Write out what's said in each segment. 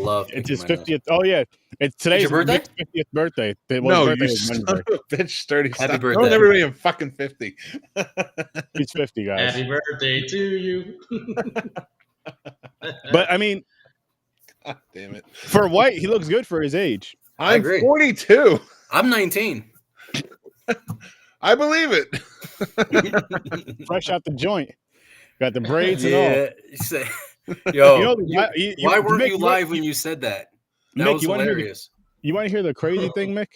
love It's picking his my nose. 50th. Oh yeah, it's today's your birthday? Mick's 50th birthday. No, His birthday you was son Wednesday. of a bitch, Sturdy. Happy Stop. birthday. Don't everybody in fucking 50. He's 50, guys. Happy birthday to you. But I mean, God damn it. for white, he looks good for his age. I I'm agree. 42. I'm 19. I believe it. Fresh out the joint, got the braids and all. Yeah. You say, yo, You know, why weren't Mick, you live when you said that? That Mick, was you want to hear hilarious. You want to hear the crazy thing, Mick?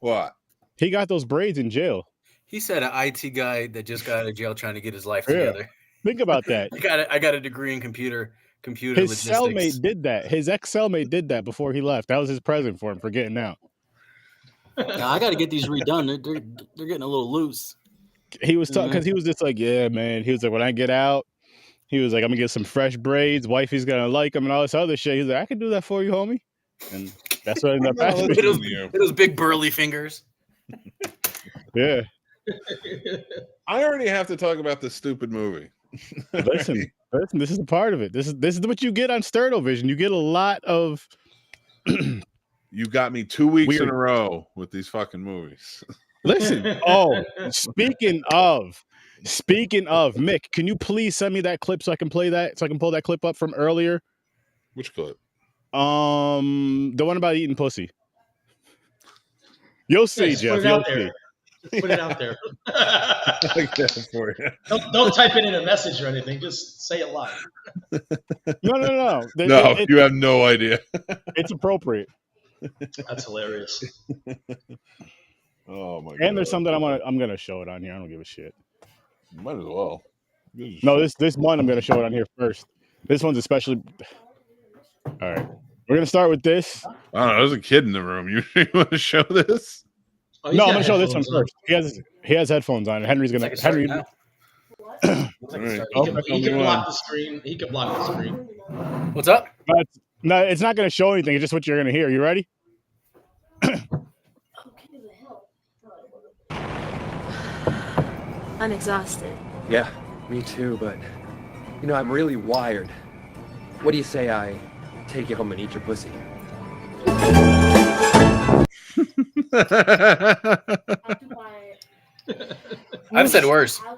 What? He got those braids in jail. He said an IT guy that just got out of jail trying to get his life Yeah. together. Think about that. I got a degree in computer His logistics. cellmate did that. His ex-cellmate did that before he left. That was his present for him for getting out. Now, I got to get these redone. They're getting a little loose. He was talking because he was just like, yeah, man. He was like, when I get out, he was like, I'm gonna get some fresh braids. Wifey's gonna like them and all this other shit. He's like, I can do that for you, homie. And that's what ended up happening. It was big burly fingers. Yeah. I already have to talk about this stupid movie. Listen, this is a part of it. This is what you get on Sturdovision. You get a lot of You got me 2 weeks Weird. in a row with these fucking movies. Listen. Oh, speaking of, Mick, can you please send me that clip so I can play that? So I can pull that clip up from earlier. Which clip? The one about eating pussy. You'll see, Yes, Jeff. put it You'll out there. see. Put it out there. I like that for you. Don't type it in a message or anything. Just say it live. No. No, you have no idea. It's appropriate. That's hilarious. Oh my god! And there's something I'm gonna show it on here. I don't give a shit. Might as well. No, this one I'm gonna show it on here first. This one's especially. All right, we're gonna start with this. I don't know. There's a kid in the room. You want to show this? Oh, he's No, I'm got gonna show this one headphones on. first. He has headphones on. Henry's gonna. Looks like Henry. it's All right. He can block the screen. He can block the screen. What's up? No, it's not gonna show anything. It's just what you're gonna hear. You ready? I'm exhausted. Yeah, me too, but you know, I'm really wired. What do you say I take you home and eat your pussy? I've said worse. Yeah,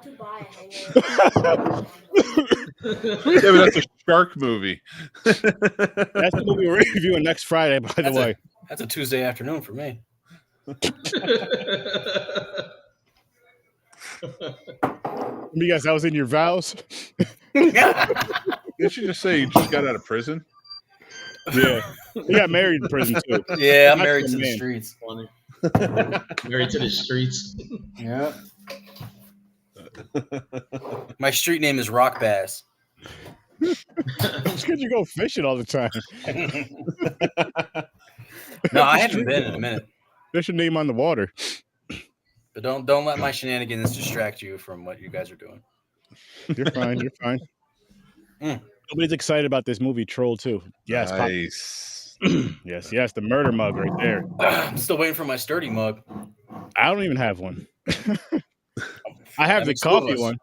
but that's a shark movie. That's the movie we're reviewing next Friday, by the way. That's a Tuesday afternoon for me. You guys, that was in your vows. Didn't you just say you just got out of prison? Yeah, he got married in prison too. Yeah, I'm That's married the to the man. streets. Funny. Married to the streets. Yeah. My street name is Rock Bass. It's because you go fishing all the time. No, I haven't been in a minute. There's your name on the water. But don't let my shenanigans distract you from what you guys are doing. You're fine. You're fine. Mm. Nobody's excited about this movie, Troll 2. Yes, Nice. yes, the murder mug right there. I'm still waiting for my sturdy mug. I don't even have one. I have That the makes two of coffee us. one.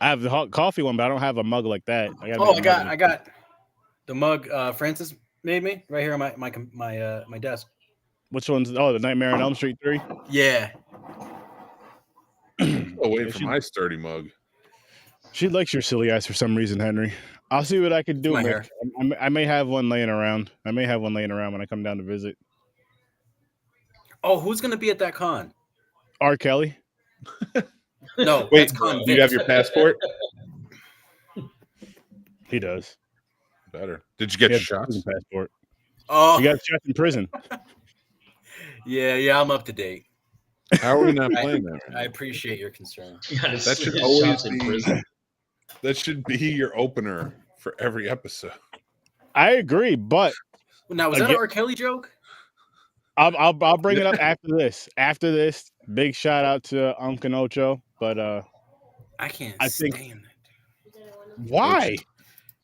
I have the hot coffee one, but I don't have a mug like that. I got the mug Francis made me right here on my desk. Which one's? Oh, the Nightmare on Elm Street 3. Yeah. Oh, waiting for my sturdy mug. She likes your silly ass for some reason, Henry. I'll see what I can do. My Mick. hair. I may have one laying around. when I come down to visit. Oh, who's gonna be at that con? R. Kelly. No, Wait, that's con do you have your passport? He does. Better. Did you get He your has a shots? prison passport. Oh, He got shot in prison. yeah, I'm up to date. How are we not playing that? I appreciate your concern. That should always be. That should be your opener for every episode. I agree, but Now, was that an R. Kelly joke? I'll bring it up after this. After this, big shout out to Uncle Ocho. But I can't I think- stand why?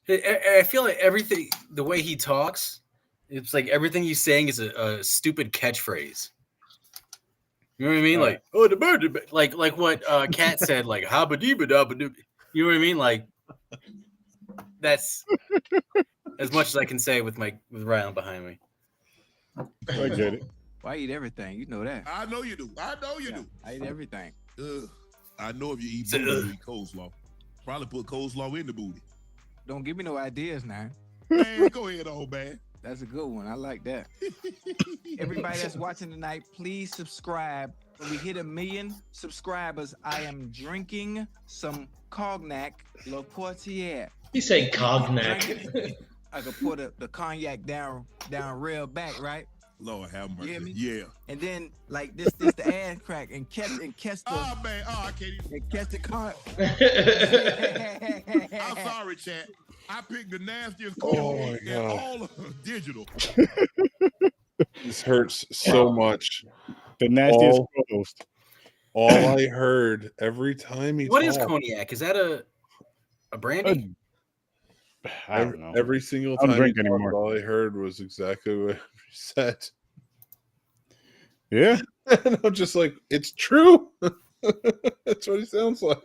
it. I feel like everything, the way he talks, it's like everything he's saying is a stupid catchphrase. You know what I mean? Like, oh, the bird, like what Kat said, like, habba-dee-ba-da-ba-doo. You know what I mean? Like, that's as much as I can say with Ryan behind me. I get it. Well, I eat everything. You know that. I know you do. I know you do. I eat everything. I know if you eat booty, you eat coleslaw. Probably put coleslaw in the booty. Don't give me no ideas now. Man, go ahead, old man. That's a good one. I like that. Everybody that's watching tonight, please subscribe. When we hit 1 million subscribers, I am drinking some cognac Le Portier. He said cognac. I could put the cognac down real back, right? Lord have mercy. You hear me? Yeah. And then like this the ass crack and catch the Oh man, I can't even. and catch the con. I'm sorry, chat. I picked the nastiest Oh call my and God. all of digital. This hurts so much. The nastiest All- co-host. All I heard every time he What is talked, cognac? Is that a brandy? I don't know. every single I don't time he drink talked, anymore. all I heard was exactly what he said. Yeah. And I'm just like, it's true. That's what he sounds like.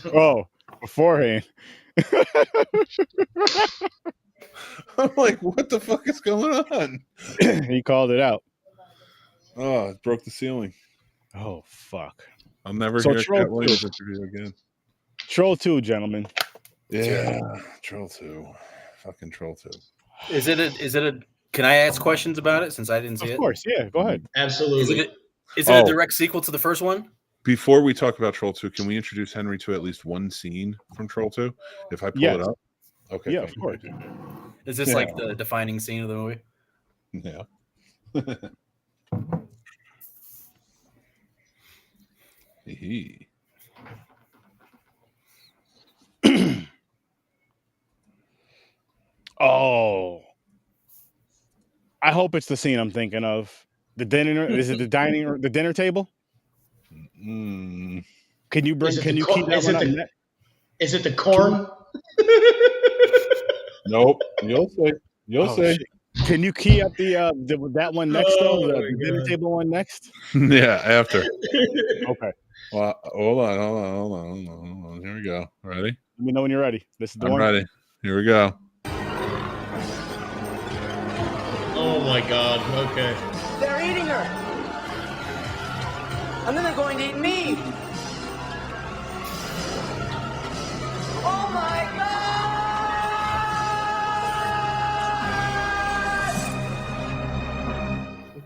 Oh, beforehand. I'm like, what the fuck is going on? He called it out. Oh, it broke the ceiling. Oh fuck. I'll never So hear a Troll Cat Williams 2. interview again. Troll 2, gentlemen. Yeah, Troll 2. Fucking Troll 2. Is it a? Can I ask questions about it since I didn't see Of it? course, yeah. Go ahead. Absolutely. Is it a direct sequel to the first one? Before we talk about Troll 2, can we introduce Henry to at least one scene from Troll 2? If I pull Yes. it up? Okay. Yeah, thank of course. you. Is this Yeah. like the defining scene of the movie? Yeah. Hee. Oh. I hope it's the scene I'm thinking of. The dinner is it the dinner table? Mm. Can you Is it keep the that one up? Is it the corn? Nope. You'll see. You'll Oh, see. shit. Can you key up that one next though? Oh, The my dinner God. table one next? Yeah, after. Okay. Well, hold on. Here we go. Ready? Let me know when you're ready. This is the I'm one. ready. Here we go. Oh my God. Okay. They're eating her. And then they're going to eat me. Oh my God!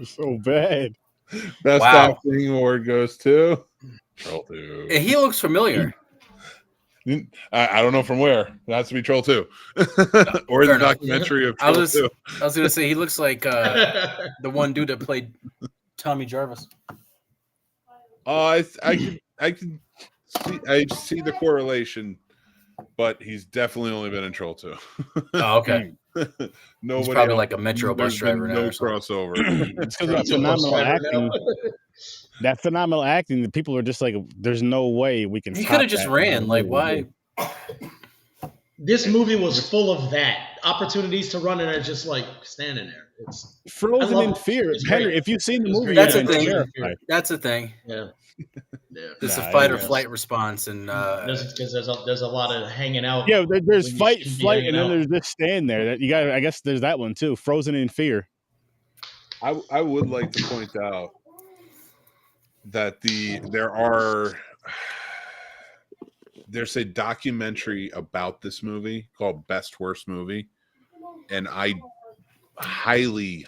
It's so bad. Best Wow. acting award goes to Troll 2. He looks familiar. I don't know from where. It has to be Troll 2. Or Fair the enough. documentary of I Troll was 2. gonna say he looks like the one dude that played Tommy Jarvis. I can see the correlation, but he's definitely only been in Troll 2. Oh, okay. Nobody He's probably else. like a Metro bus There's been driver now no or something. crossover. It's because of that phenomenal acting. That phenomenal acting, the people are just like, there's no way we can. He top could have just that. ran. Like, why? This movie was full of that. Opportunities to run and are just like standing there. It's Frozen I in love it. fear. It's Henry, great. if you've seen the It's movie, great. That's you're a thing. terrified. That's the thing. yeah. Yeah. It's a Nah, fight or yeah. flight response, and Because there's a lot of hanging out. Yeah, there's when you fight, should be flight, hanging and then out. there's just stand there. That you got. I guess there's that one too. Frozen in fear. I would like to point out that there's a documentary about this movie called Best Worst Movie, and I highly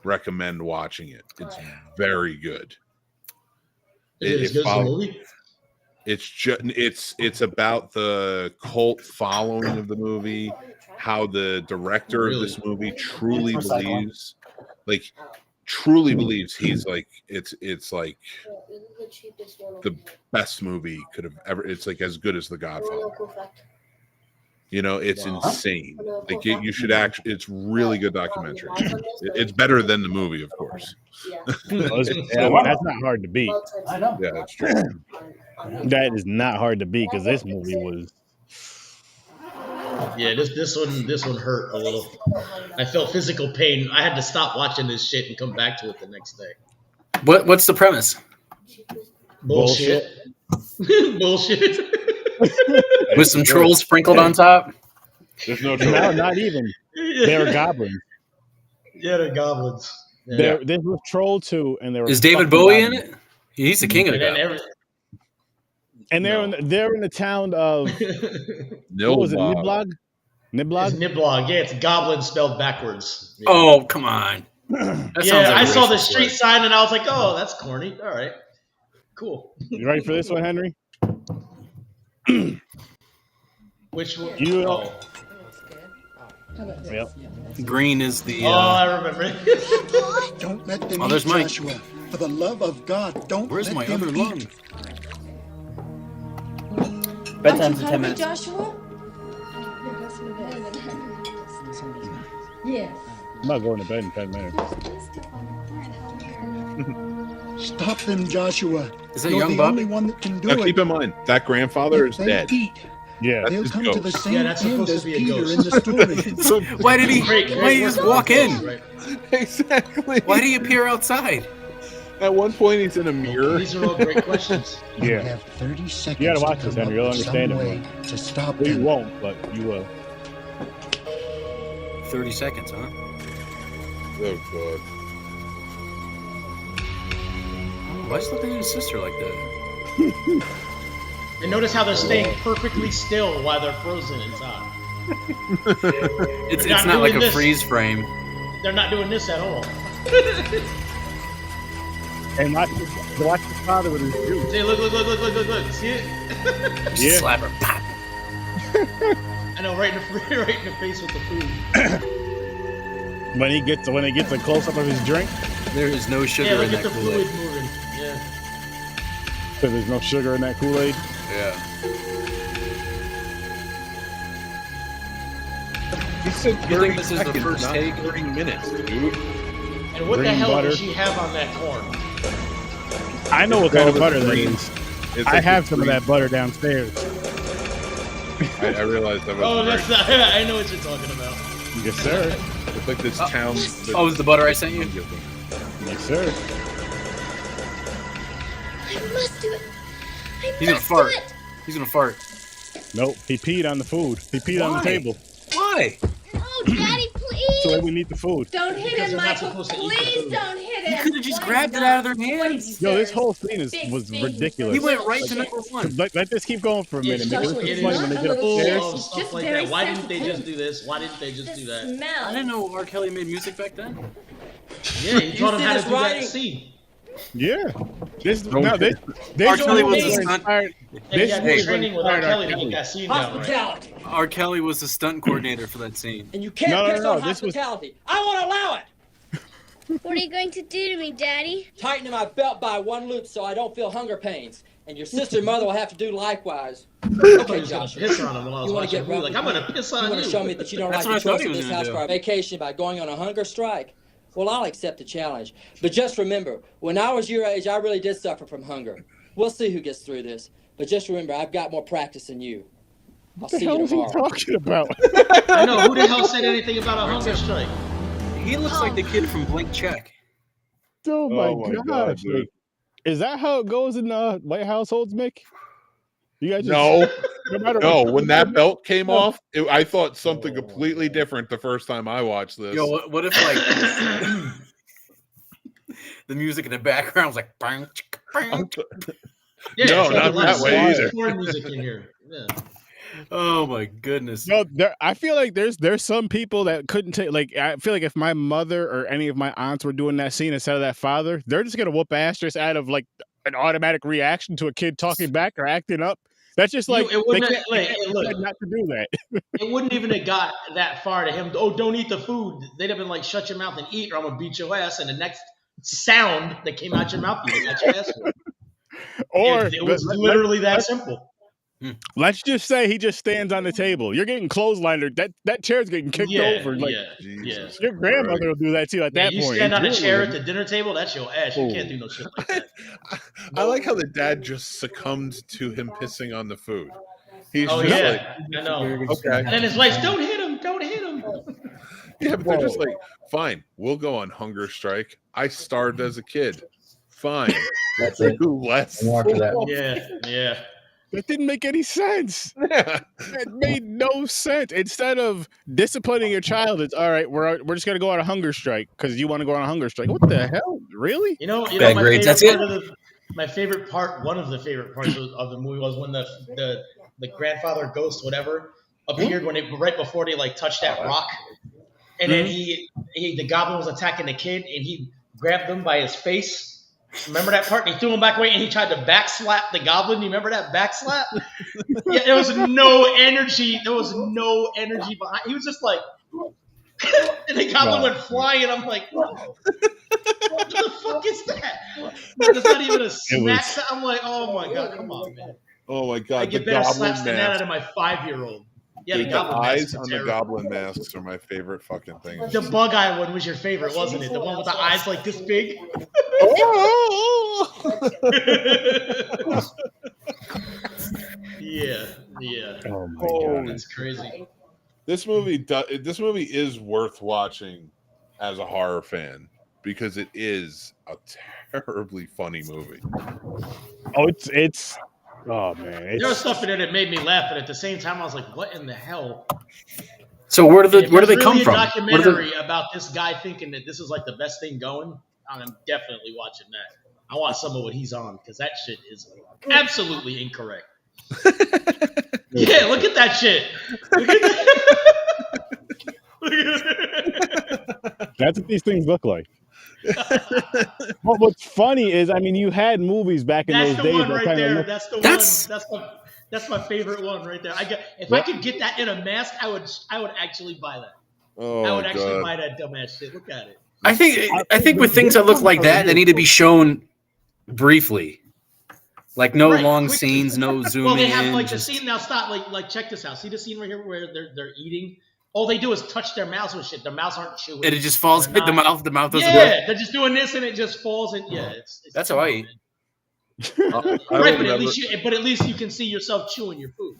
recommend watching it. It's very good. Is it as good as the follows- movie? It's about the cult following of the movie, how the director of this movie truly believes he's like it's like the best movie could have ever. It's like as good as The Godfather. You know, it's insane. Like you should actually. It's really good documentary. It's better than the movie, of course. Yeah, I mean, that's not hard to beat. I know. Yeah, that's true. That is not hard to beat because this movie was. Yeah, this one hurt a little. I felt physical pain. I had to stop watching this shit and come back to it the next day. What's the premise? Bullshit. Bullshit. With some trolls sprinkled on top? There's no No, troll. not even. They were goblins. Yeah, they're goblins. Yeah. This was Troll 2, and they were. Is David fucking Bowie in goblins. it? He's the king of And the then goblins. And they're in the town of what was it? Nilbog. Nilbog? It's Nilbog. Yeah, it's goblin spelled backwards. Yeah. Oh, come on. That sounds Yeah, like I a saw the racist street word. sign and I was like, oh, that's corny. All right. Cool. You ready for this one, Henry? Which one? You Oh. Yep. Green is the. Oh, I remember. Don't let them Oh, eat, there's Mike. Joshua. For the love of God, don't Where's let my them other eat. lung? Bedtime's in 10 minutes. Joshua? Yes. I'm not going to bed in 10 minutes. Stop them, Joshua. Is that You're young the Bobby? only one that can do Now it. keep in mind that grandfather If is they dead. eat, Yeah. That's they'll his come to the ghost. same Yeah, that's end supposed as to be a Peter ghost. in the story. So why did he? Great Why did he just walk in? Right. Exactly. Why did he appear outside? At one point, he's in a mirror. These are all great questions. You Yeah. have 30 seconds. You gotta watch to this, come Henry. up You'll with understand some it way to stop You them. won't, but you will. 30 seconds, huh? Oh god. Why is looking at his sister like that? And notice how they're staying perfectly still while they're frozen inside. It's They're not like doing a this. freeze frame. They're not doing this at all. And watch the father with his juice. See, look. See it? Just Yeah. slap her. Pop. I know, right in the face with the food. When he gets a close up of his drink, There is no sugar Yeah, in look that at the Kool-Aid. fluid moving. Yeah. because there's no sugar in that Kool-Aid. Yeah. He said You 30 think this is the seconds, first not take? 30 minutes, dude. And what the Green hell butter. does she have on that corn? I know what kind of butter that green. is. It's I like have the some of green- that butter downstairs. I realized that was Oh, that's not. I know what you're talking about. Yes, sir. It's like this town. Oh, was the butter I sent you? Yes, sir. I must do it. He's gonna fart. He's gonna fart. Nope. He peed on the food. He peed on the Why? table. Why? Oh, Daddy, please. So we need the food. Don't hit Because him, they're not Michael. supposed to eat the Please food. don't hit You him. could have just What grabbed is it out of up? their What hands. Yo, this deserves whole scene big was things. ridiculous. He went right to number one. Let this keep going for a minute. It's Man. just, This it is is funny when they get full upstairs. of It's stuff just like very that. Why didn't they just sensitive. do this? Why didn't they just do The that? I smell. didn't know R. Kelly made music back then. Yeah, he taught him see how to this do that writing? scene. Yeah. This Don't no, care. this R. Kelly was movie a stunt. inspired- And This he had movie no training with R. inspired Kelly to get that scene down right. Hospitality. R. Kelly was the stunt coordinator for that scene. And you can't No, piss on this was- hospitality. I won't allow it. What are you going to do to me, Daddy? Tightening my belt by one loop so I don't feel hunger pains. And your sister and mother will have to do likewise. I thought he Okay, was gonna Joshua. piss on him while I was You wanna watching get the movie. Like, I'm rough gonna piss You on want you. to show me that you don't That's like what the I thought choice he of was this gonna house do. for our vacation by going on a hunger strike? Well, I'll accept the challenge. But just remember, when I was your age, I really did suffer from hunger. We'll see who gets through this. But just remember, I've got more practice than you. I'll What the see hell you is he tomorrow. talking about? I know. Who the hell said anything about a hunger strike? He looks like the kid from Blank Check. Oh my, Oh my god, God, dude. Is that how it goes in white households, Mick? You guys just, No, no matter no. what- When that belt came No. off, I thought something completely different the first time I watched this. Yo, what if like the music in the background was like bang, bang. Yeah, No, it's like not a lot that of way sad either. porn music in here. Yeah. Oh my goodness. No, I feel like there's some people that couldn't take. Like, I feel like if my mother or any of my aunts were doing that scene instead of that father, they're just gonna whoop ass just out of like an automatic reaction to a kid talking back or acting up. That's just like it wouldn't they have, can't- like, they can't look. decide not to do that. It wouldn't even have got that far to him. Oh, don't eat the food. They'd have been like, shut your mouth and eat, or I'm gonna beat your ass. And the next sound that came out your mouth, you got your ass whipped. Or It was literally that simple. let's just say he just stands on the table. You're getting clotheslined, or that chair's getting kicked over. Like yeah. your grandmother will do that too at Yeah, that you point. stand on a You're chair with at the dinner table, that's your ass. You can't do no shit like that. I like how the dad just succumbed to him pissing on the food. He's Oh just yeah, I know. like, okay. And then his wife's, don't hit him, don't hit him. Yeah, but they're just like, fine, we'll go on hunger strike. I starved as a kid. Fine. That's it. Do less. And after that, Yeah, yeah. That didn't make any sense. It made no sense. Instead of disciplining your child, it's all right. We're just gonna go on a hunger strike because you want to go on a hunger strike. What the hell? Really? You know, Bad my grades, favorite that's part of my favorite part, one of the favorite parts of the movie was when the grandfather ghost, whatever, appeared right before they like touched that rock, and then the goblin was attacking the kid, and he grabbed him by his face. Remember that part? And he threw him back away, and he tried to backslap the goblin. You remember that backslap? Yeah, there was no energy. There was no energy behind. He was just like, and the goblin went flying. I'm like, whoa. What the fuck is that? There's not even a smack. I'm like, oh my god, come on, man. Oh my god, I get better slaps than that out of my 5-year-old. Yeah, Dude, the eyes on the goblin masks are my favorite fucking thing. The bug eye one was your favorite, wasn't it? The one with the eyes like this big. Yeah. Oh my god, that's crazy. This movie is worth watching as a horror fan because it is a terribly funny movie. Oh, it's. Oh man, There was stuff in it that made me laugh, but at the same time, I was like, "What in the hell?" So where do they come from? A documentary about this guy thinking that this is like the best thing going. I'm definitely watching that. I want some of what he's on because that shit is absolutely incorrect. Yeah, look at that shit. Look at that. That's what these things look like. Well, what's funny is, I mean, you had movies back in those days. One right there. That's the one. That's my favorite one right there. If I could get that in a mask, I would actually buy that. Oh, I would actually buy that dumbass shit. Look at it. I think with things that look like that, they need to be shown briefly. Like no long scenes, no zooming. Well, they have like the scene now. Stop. Like check this out. See the scene right here where they're eating. All they do is touch their mouths with shit. Their mouths aren't chewing. And it just falls in the mouth. The mouth doesn't. Yeah, they're just doing this, and it just falls. And yeah, it's that's how I eat. Right, but at least you can see yourself chewing your food.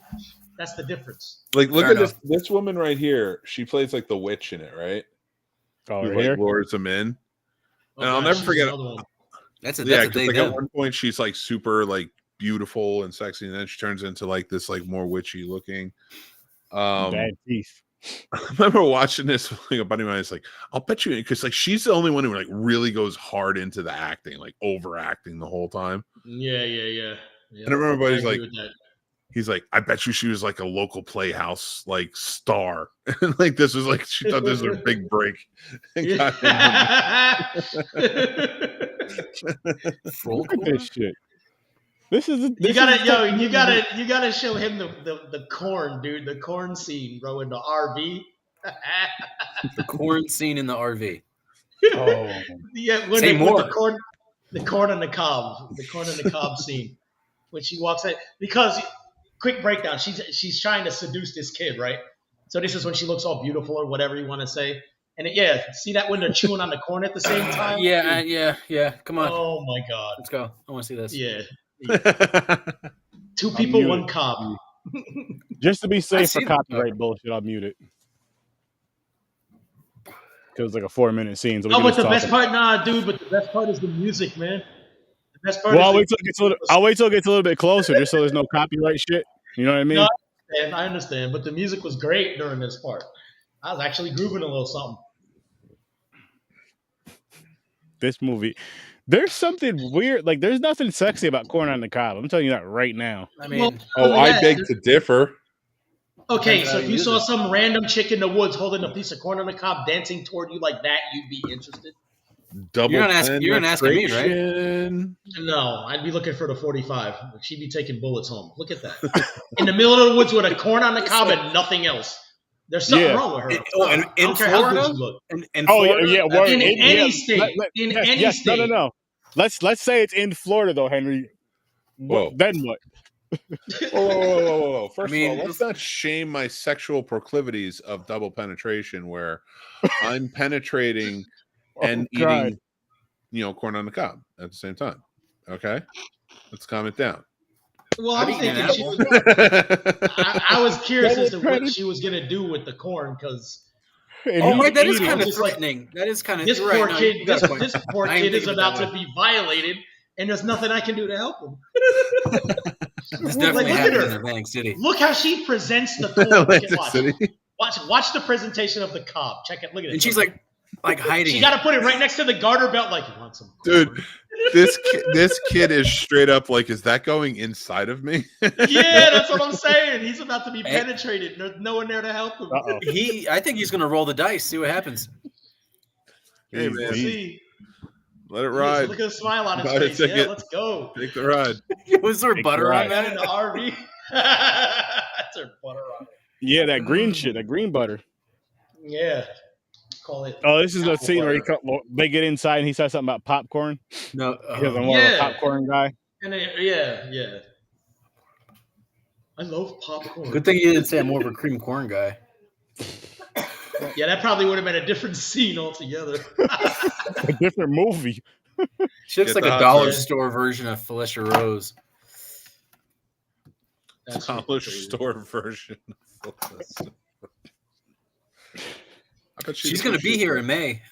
That's the difference. Like, look at this woman right here. She plays like the witch in it, right? Oh, who, right here? like, lures them in. And I'll never forget. That's like at one point she's like super like beautiful and sexy, and then she turns into like this like more witchy looking. Bad teeth. I remember watching this with like a buddy of mine. It's like, I'll bet you, because like she's the only one who like really goes hard into the acting, like overacting the whole time. Yeah. And I remember buddy's like, he's like, I bet you she was like a local Playhouse like star, and like this was like she thought this was her big break. Look at this shit. You gotta show him the corn, dude. The corn scene, bro, in the RV. The corn scene in the RV. Oh, yeah. When the corn on the cob scene. When she walks in, because quick breakdown, she's trying to seduce this kid, right? So this is when she looks all beautiful or whatever you want to say. And see that when they're chewing on the corn at the same time? Yeah. Come on. Oh my god. Let's go. I want to see this. Yeah. Two people, one cob. Just to be safe for copyright bullshit, I'll mute it. It was like a 4-minute scene. So but the best part, but the best part is the music, man. The best part. Well, I'll wait till it gets a little bit closer, just so there's no copyright shit. You know what I mean? No, I understand, but the music was great during this part. I was actually grooving a little something. This movie, there's something weird. Like, there's nothing sexy about corn on the cob. I'm telling you that right now. I mean, I beg to differ. Okay, so if you saw some random chick in the woods holding a piece of corn on the cob dancing toward you like that, you'd be interested. You're not asking me, right? No, I'd be looking for the 45. She'd be taking bullets home. Look at that. In the middle of the woods with a corn on the cob and nothing else. There's something wrong with her. In Florida? In any state. In any state. No. Let's say it's in Florida, though, Henry. Whoa. Then what? Whoa. First of all, let's not shame my sexual proclivities of double penetration where I'm penetrating and eating, corn on the cob at the same time. Okay? Let's calm it down. Well, I'm thinking I was curious as to what she was going to do with the corn because that is kind of threatening. That is kind of this poor kid. This poor kid is about to be violated, and there's nothing I can do to help him. This definitely Like, look at happened her. in Atlantic City. Look how she presents the corn. Atlantic City. Watch the presentation of the cob. Check it. Look at it. And she's like hiding. She got to put it right next to the garter belt. Like, you want some corn? Dude, this kid is straight up like, is that going inside of me? Yeah, that's what I'm saying. He's about to be penetrated. There's no one there to help him. I think he's gonna roll the dice, see what happens. Hey, man. See. Let it ride. Look at the smile on his Buy a face. Yeah, ticket. let's go. Take the ride. Was there butter on That that? in the RV. That's her butter on it. Yeah, that green shit, that green butter. Yeah. Call it. Oh, this is the apple scene where butter. they get inside and he says something about popcorn. No, Because I'm more of a popcorn guy. And yeah. I love popcorn. Good thing you didn't say I'm more of a cream corn guy. Yeah, that probably would have been a different scene altogether. A different movie. She looks Get like the a hot dollar dog. store version of Felicia Rose. Dollar store version. I bet She's gonna be here in May.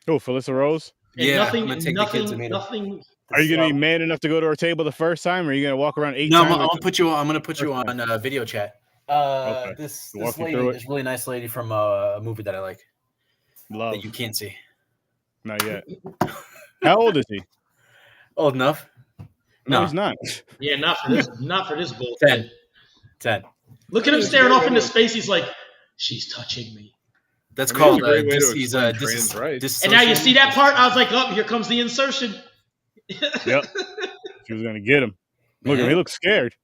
Oh, Felissa Rose? And Yeah, nothing, I'm gonna take the kids to meet her. nothing. Are you gonna be man enough to go to her table the first time, or are you gonna walk around 8 No, times? I'm gonna put you on video chat. Okay. This Walk me lady, through it. this really nice lady from a movie that I like Love. that you can't see. Not yet. How old is he? Old enough? No, he's not. Yeah, not for this bull. 10. Look at him staring off into space. He's like, she's touching me. That's I mean, called it's a great way to he's explain dis- trans rights. dis- And now you see that part? I was like, oh, here comes the insertion. Yep. She was gonna get him. Look at him. He looks scared.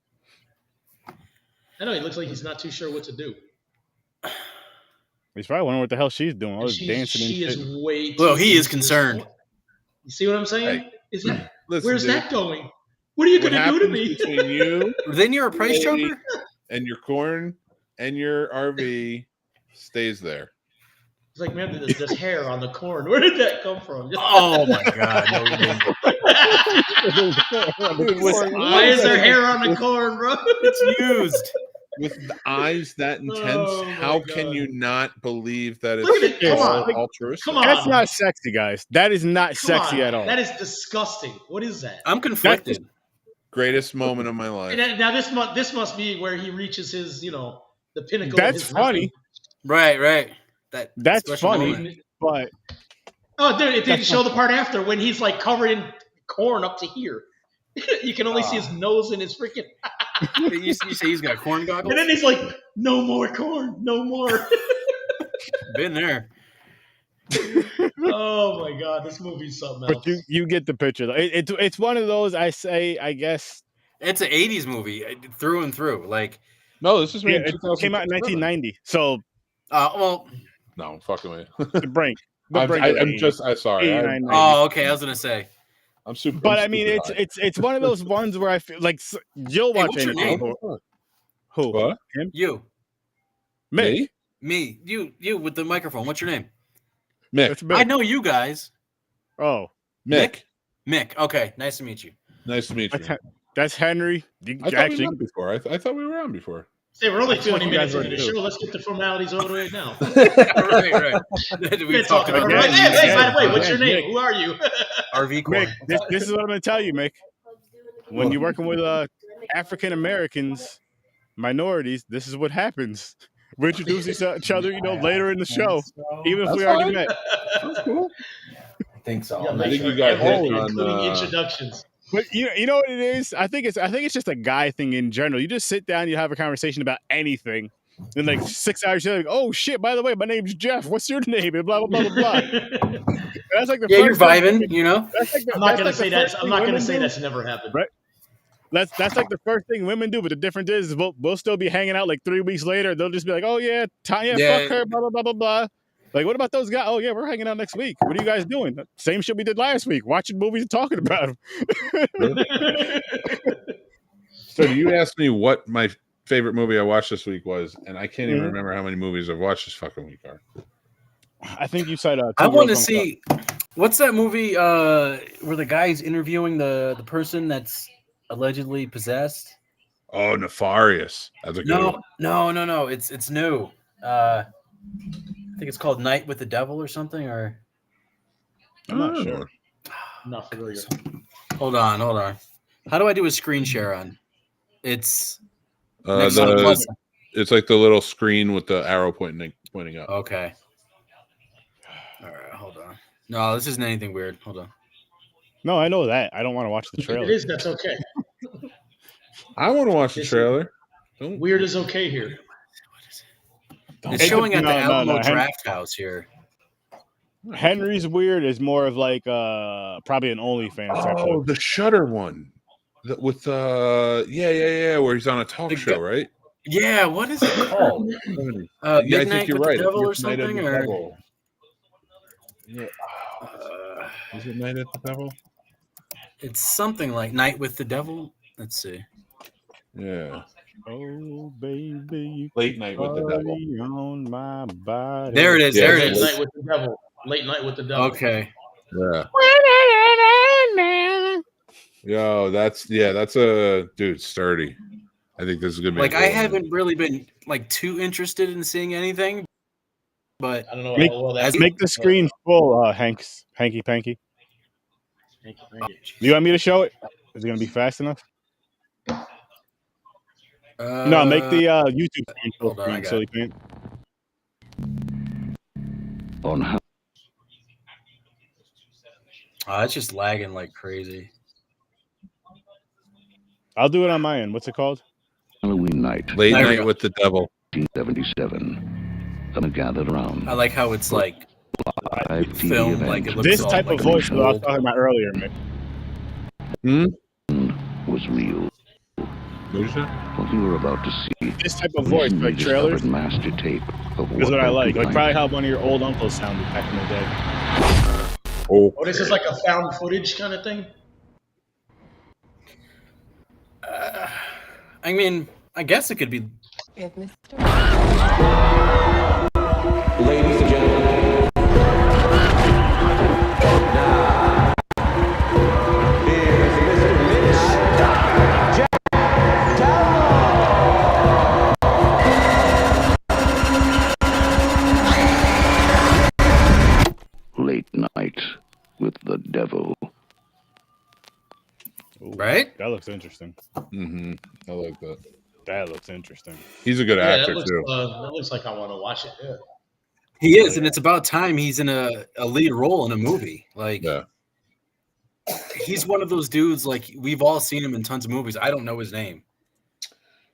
I know he looks like he's not too sure what to do. He's probably wondering what the hell she's doing. All this She dancing and is shit. way too. Well, he is into this concerned. point. You see what I'm saying? Hey, Is it? Listen, Where's dude, that going? What are you what gonna do to happens me? between you Then you're a price Lady. jumper? and your corn and your RV stays there. It's like, man, there's hair on the corn. Where did that come from? Oh my god, no, you didn't. Why is there hair on the corn, bro? It's used. With the eyes that intense, Oh, my how God. can you not believe that Look at it's it. Come on. altruistic? Come on. That's not sexy, guys. That is not Come sexy on. at all. That is disgusting. What is that? I'm conflicted. Greatest moment of my life. And now this must be where he reaches his, the pinnacle. That's of his funny. Right. That's special funny, moment. but Oh, dude, it didn't show the part after when he's like covered in corn up to here. You can only see his nose and his freaking. You say he's got corn goggles? And then he's like, "No more corn, no more." Been there. Oh my god, this movie's something else. but you get the picture. It's one of those. I guess It's an 80s movie through and through. Like, No, this is yeah, made in it came out in 1990. So well, No, I'm fucking with you. the brink. The I'm brink of sorry. 89, 90. oh, okay. I was gonna say. I'm super. But I'm I mean, super it's one of those ones where I feel like you'll Hey, watch what's your anything. name? Who? What? Him? You, Me? me, you with the microphone. What's your name? Mick. That's Mick. I know you guys. Oh, Mick. Mick. Okay, nice to meet you. Nice to meet you. that's Henry. You I thought we actually, were on before. I thought we were on before. Say, we're only I feel like 20 you guys minutes into the already show. Let's get the formalities over right now. right. We talked about about Hey, that. hey, by the way, what's your Yeah, name? Who are you? RV corn. Mick, this is what I'm going to tell you, Mick. When you're working with African Americans, minorities, this is what happens. We introduce each other, later in the show, even if we already met. That's cool. I think so. Yeah, I think you got hit everything, on, including introductions. But you know what it is? I think it's just a guy thing in general. You just sit down, you have a conversation about anything, and like 6 hours you're like, oh shit, by the way, my name's Jeff. What's your name? And blah blah blah blah blah. That's like the Yeah, you're first thing- vibing. That's like the- I'm not that's gonna like the say that. first I'm thing not gonna women say do. that's never happened. Right. That's like the first thing women do, but the difference is we'll still be hanging out like 3 weeks later. They'll just be like, oh yeah, Tanya, Yeah. fuck her, blah blah blah blah blah. Like, what about those guys? Oh yeah, we're hanging out next week. What are you guys doing? Same shit we did last week, watching movies and talking about them. So you asked me what my favorite movie I watched this week was, and I can't even remember how many movies I've watched this fucking week are. I think you said. I want to see what's that movie where the guy's interviewing the person that's allegedly possessed. Oh, Nefarious. That's a good one. No. It's new. I think it's called Night with the Devil or something. Or I'm not sure. Not familiar. hold on. How do I do a screen share on? It's next to the plus. It's like the little screen with the arrow pointing up. Okay. All right, hold on. No, this isn't anything weird. Hold on. No, I know that. I don't want to watch the trailer. It is. That's okay. I want to watch the trailer. Weird is okay here. It's showing at the Alamo Draft House here. Henry's weird is more of like probably an OnlyFans type. Oh, the Shudder one. With where he's on a talk show, right? Yeah, what is it called? I think you're right. The Devil or something, or is it Night at the Devil? It's something like Night with the Devil. Let's see. Yeah. Oh baby, Late Night with the Devil. On my body. There it is. Yeah, there it is. Night with the Devil. Late Night with the Devil. Okay. Yeah. Yo, that's a dude, sturdy. I think this is gonna be like I haven't really been like too interested in seeing anything, but I don't know. Make the screen full, Hanky Panky. Do you want me to show it? Is it gonna be fast enough? No, make the YouTube screen full screen, silly pant. On how? It's just lagging like crazy. I'll do it on my end. What's it called? Halloween night. Late Night with the Devil. 1977. Some gathered around. I like how it's like filmed like it looks this all, type like, of voice that I was old. talking about earlier, man. Was real. What we were about to see. This type of voice, like trailers, master tape of is what I like. Like probably how one of your old uncles sounded back in the day. Oh, this is like a found footage kind of thing. I mean, I guess it could be. Ladies and gentlemen, now here's Mr. Jack Late Night with the Devil. Ooh, right? That looks interesting. Mm-hmm. I like that. That looks interesting. He's a good actor too. That looks like I want to watch it. Yeah. He is, and it's about time he's in a lead role in a movie. Like, he's one of those dudes. Like, we've all seen him in tons of movies. I don't know his name.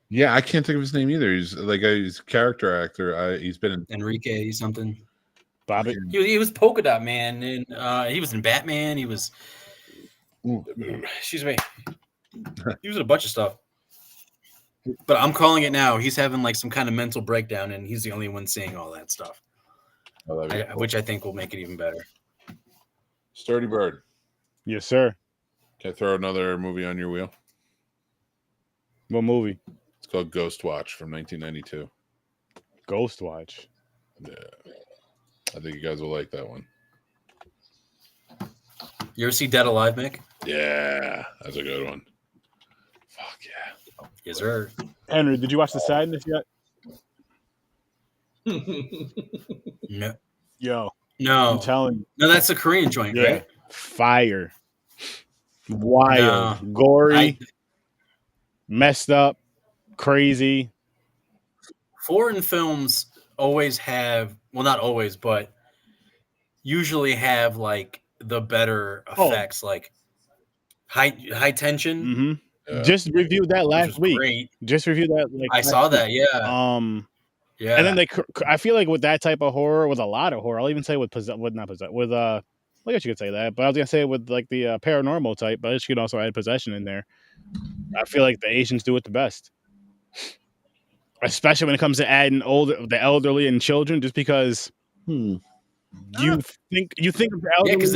Yeah, I can't think of his name either. He's like he's a character actor. He's been in Enrique something. Bobby. He was Polka Dot Man, and he was in Batman. He was. Excuse me. He was in a bunch of stuff. But I'm calling it now. He's having like some kind of mental breakdown, and he's the only one seeing all that stuff. Which I think will make it even better. Sturdy Bird. Yes, sir. Can I throw another movie on your wheel? What movie? It's called Ghost Watch from 1992. Ghost Watch. Yeah. I think you guys will like that one. You ever see Dead Alive, Mick? Yeah, that's a good one. Fuck yeah. Yes, sir. Henry, did you watch The Sadness yet? No. Yo. No. I'm telling you. No, that's a Korean joint, Yeah. right? Fire. Wild. Gory. Messed up. Crazy. Foreign films always have, well, not always, but usually have like the better effects, like high tension. Mm-hmm. Just reviewed that last week. Great. Just reviewed that. Like, I saw that. Yeah. Yeah. And then I feel like with that type of horror, with a lot of horror, I'll even say with I guess you could say that, but I was gonna say with like the paranormal type, but you could also add possession in there. I feel like the Asians do it the best, especially when it comes to adding the elderly and children, just because. You think of the elderly? Yeah, because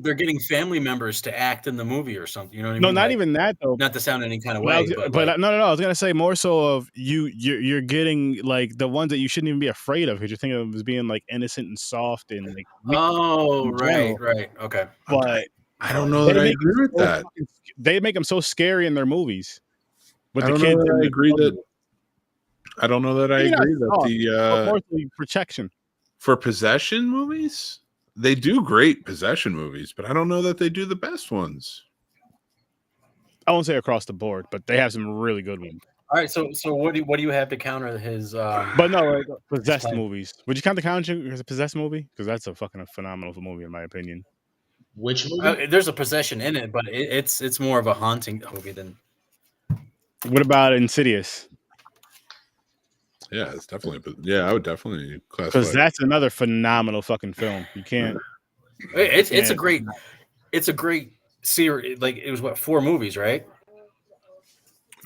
they're getting family members to act in the movie or something. You know what I mean? No, not even that though. Not to sound any kind of way, but no. I was gonna say more so of you're getting like the ones that you shouldn't even be afraid of because you're thinking of them as being like innocent and soft and like. Right, okay. But I don't know that I agree with that. They make them so scary in their movies. With I the don't kids, know that I agree that. I don't know that I agree that mostly protection. For possession movies, they do great possession movies, but I don't know that they do the best ones. I won't say across the board, but they have some really good ones. All right, so what do you have to counter his? But no, like, possessed movies. Would you count The Conjuring as a possessed movie? Because that's a fucking phenomenal movie in my opinion. Which movie? There's a possession in it, but it's more of a haunting movie than. What about Insidious? Yeah, it's definitely. Yeah, I would definitely classify. Because that's another phenomenal fucking film. You can't. It's a great series. Like it was 4 movies, right?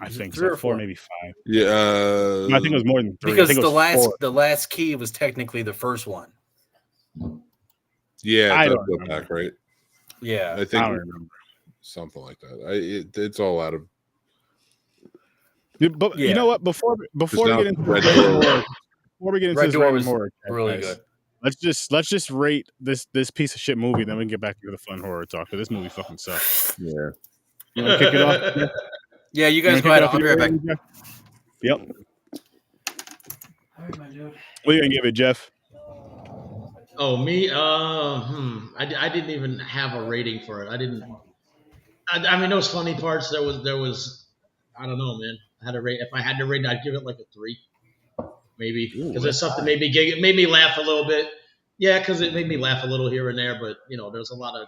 I think 3 so. or 4, 4, maybe 5. Yeah, I think it was more than 3. Because I think it was the last key was technically the first one. Yeah, I it does don't go remember. back, right? Yeah, I think I don't remember. something like that. It's all out of. But Yeah. you know what? Before we now get into Red this Door- horror, before we get into Red this Door random was horror, really guys, good. let's just rate this piece of shit movie. Then we can get back to the fun horror talk. Because this movie fucking sucks. Yeah. You want to kick it off? Jeff? Yeah, you You guys wanna go kick it ahead. off I'll be with right back. your rating, Jeff? Yep. What are you gonna give it, Jeff? Oh, me? I didn't even have a rating for it. I didn't. I mean, those funny parts. There was. I don't know, man. I had to rate. If I had to rate, I'd give it like a 3, maybe, because there's something made me laugh a little bit. Yeah, because it made me laugh a little here and there. But there's a lot of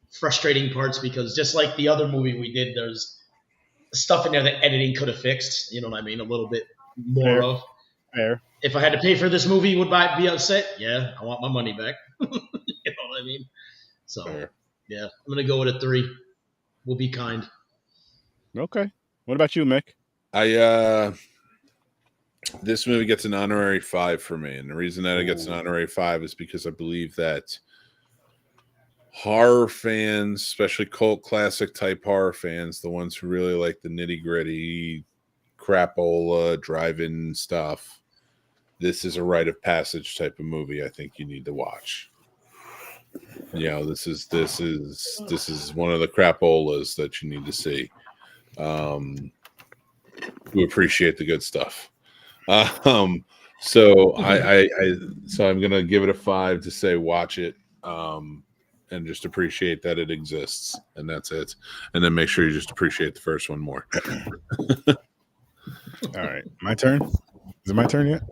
frustrating parts because just like the other movie we did, there's stuff in there that editing could have fixed. You know what I mean? A little bit more Fair. of. Fair. If I had to pay for this movie, would I be upset? Yeah, I want my money back. You know what I mean? So, Fair. yeah, I'm going to go with a 3. We'll be kind. Okay. What about you, Mick? This movie gets an honorary 5 for me, and the reason that it gets an honorary 5 is because I believe that horror fans, especially cult classic type horror fans, the ones who really like the nitty gritty, crapola, drive-in stuff, this is a rite of passage type of movie. I think you need to watch. This is one of the crapolas that you need to see. We appreciate the good stuff. So I'm gonna give it a 5 to say watch it, and just appreciate that it exists, and that's it. And then make sure you just appreciate the first one more. All right, my turn. Is it my turn yet?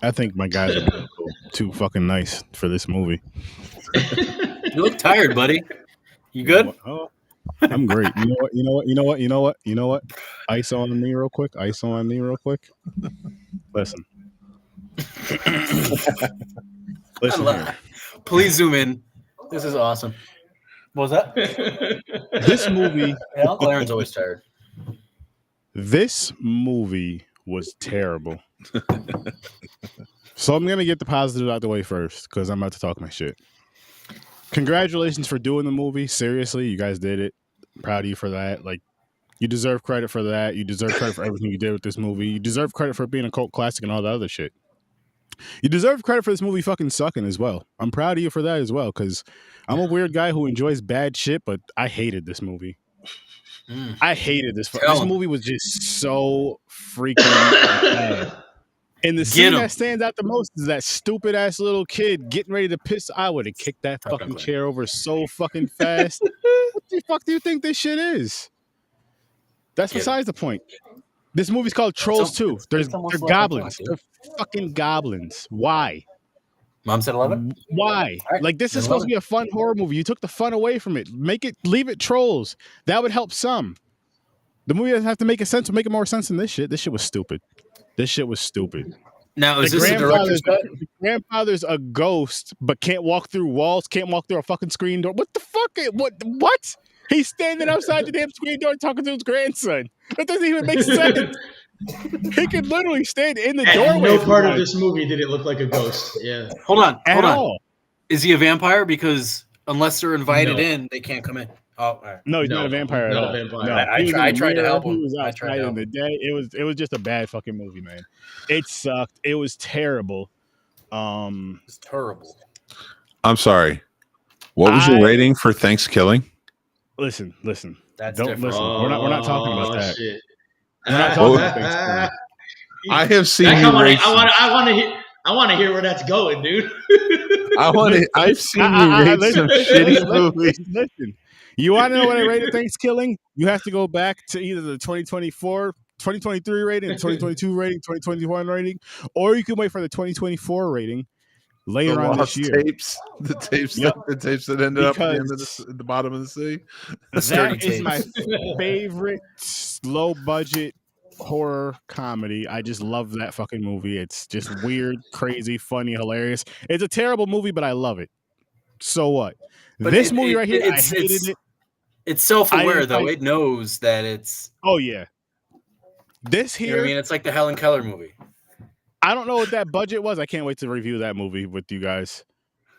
I think my guys are too fucking nice for this movie. You look tired, buddy. You good? Oh, I'm great. You know what? Ice on me real quick. Listen. Listen here. Please zoom in. This is awesome. What was that? This movie. Yeah, Uncle Aaron's always tired. This movie was terrible. So I'm gonna get the positive out the way first because I'm about to talk my shit. Congratulations for doing the movie. Seriously, you guys did it. I'm proud of you for that. Like, you deserve credit for that. You deserve credit for everything you did with this movie. You deserve credit for being a cult classic and all the other shit. You deserve credit for this movie fucking sucking as well. I'm proud of you for that as well because I'm a weird guy who enjoys bad shit, but I hated this movie. I hated this. This movie was just so freaking bad. And the scene that stands out the most is that stupid ass little kid getting ready to piss. I would have kicked that fucking chair over so fucking fast. What the fuck do you think this shit is? That's besides the point. This movie's called Trolls 2. They're goblins. They're fucking goblins. Why? Mom said 11? Why? Right, like, this is supposed to be a fun horror movie. You took the fun away from it. Leave it Trolls. That would help some. The movie doesn't have to make sense. Make it more sense than this shit. This shit was stupid. Now, is this a director's cut? The grandfather's a ghost, but can't walk through walls, can't walk through a fucking screen door. What the fuck? What? He's standing outside the damn screen door talking to his grandson. That doesn't even make sense. He could literally stand in the doorway. No part of this movie did it look like a ghost. Yeah. Hold on. All. Is he a vampire? Because unless they're invited in, they can't come in. Oh, all right. No, he's not a vampire at all. No, I tried to help him. He was outside in the day. It was just a bad fucking movie, man. It sucked. It was terrible. It's terrible. I'm sorry. What was your rating for Thanksgiving? Listen. That's Don't different. listen. We're not talking about that. Shit. We're not talking about Thanksgiving. I have seen I want to hear. I want to hear where that's going, dude. I've seen you rate some shitty movies. Listen, you want to know what I rated Thanksgiving? You have to go back to either the 2023 rating, 2022 rating, 2021 rating, or you can wait for the 2024 rating later on this year. The tapes that ended up at the bottom of the sea. That is my favorite low budget horror comedy. I just love that fucking movie. It's just weird, crazy, funny, hilarious. It's a terrible movie, but I love it. So what? But this movie right here, I hated it. It's self-aware though. It knows that it's. Oh yeah. This here. You know what I mean, it's like the Helen Keller movie. I don't know what that budget was. I can't wait to review that movie with you guys.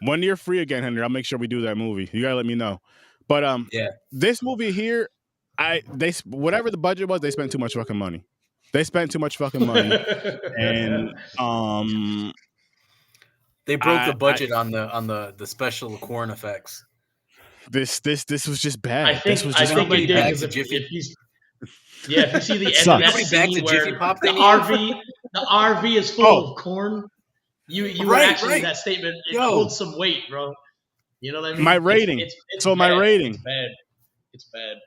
When you're free again, Henry, I'll make sure we do that movie. You gotta let me know. But yeah, this movie here, whatever the budget was, they spent too much fucking money. They spent too much fucking money, and they broke the budget on the special corn effects. This was just bad. I think this was just they did because if you see the end of that scene where the RV is full of corn, you were actually that statement. It holds some weight, bro. You know what I mean? My rating. It's my rating. It's bad.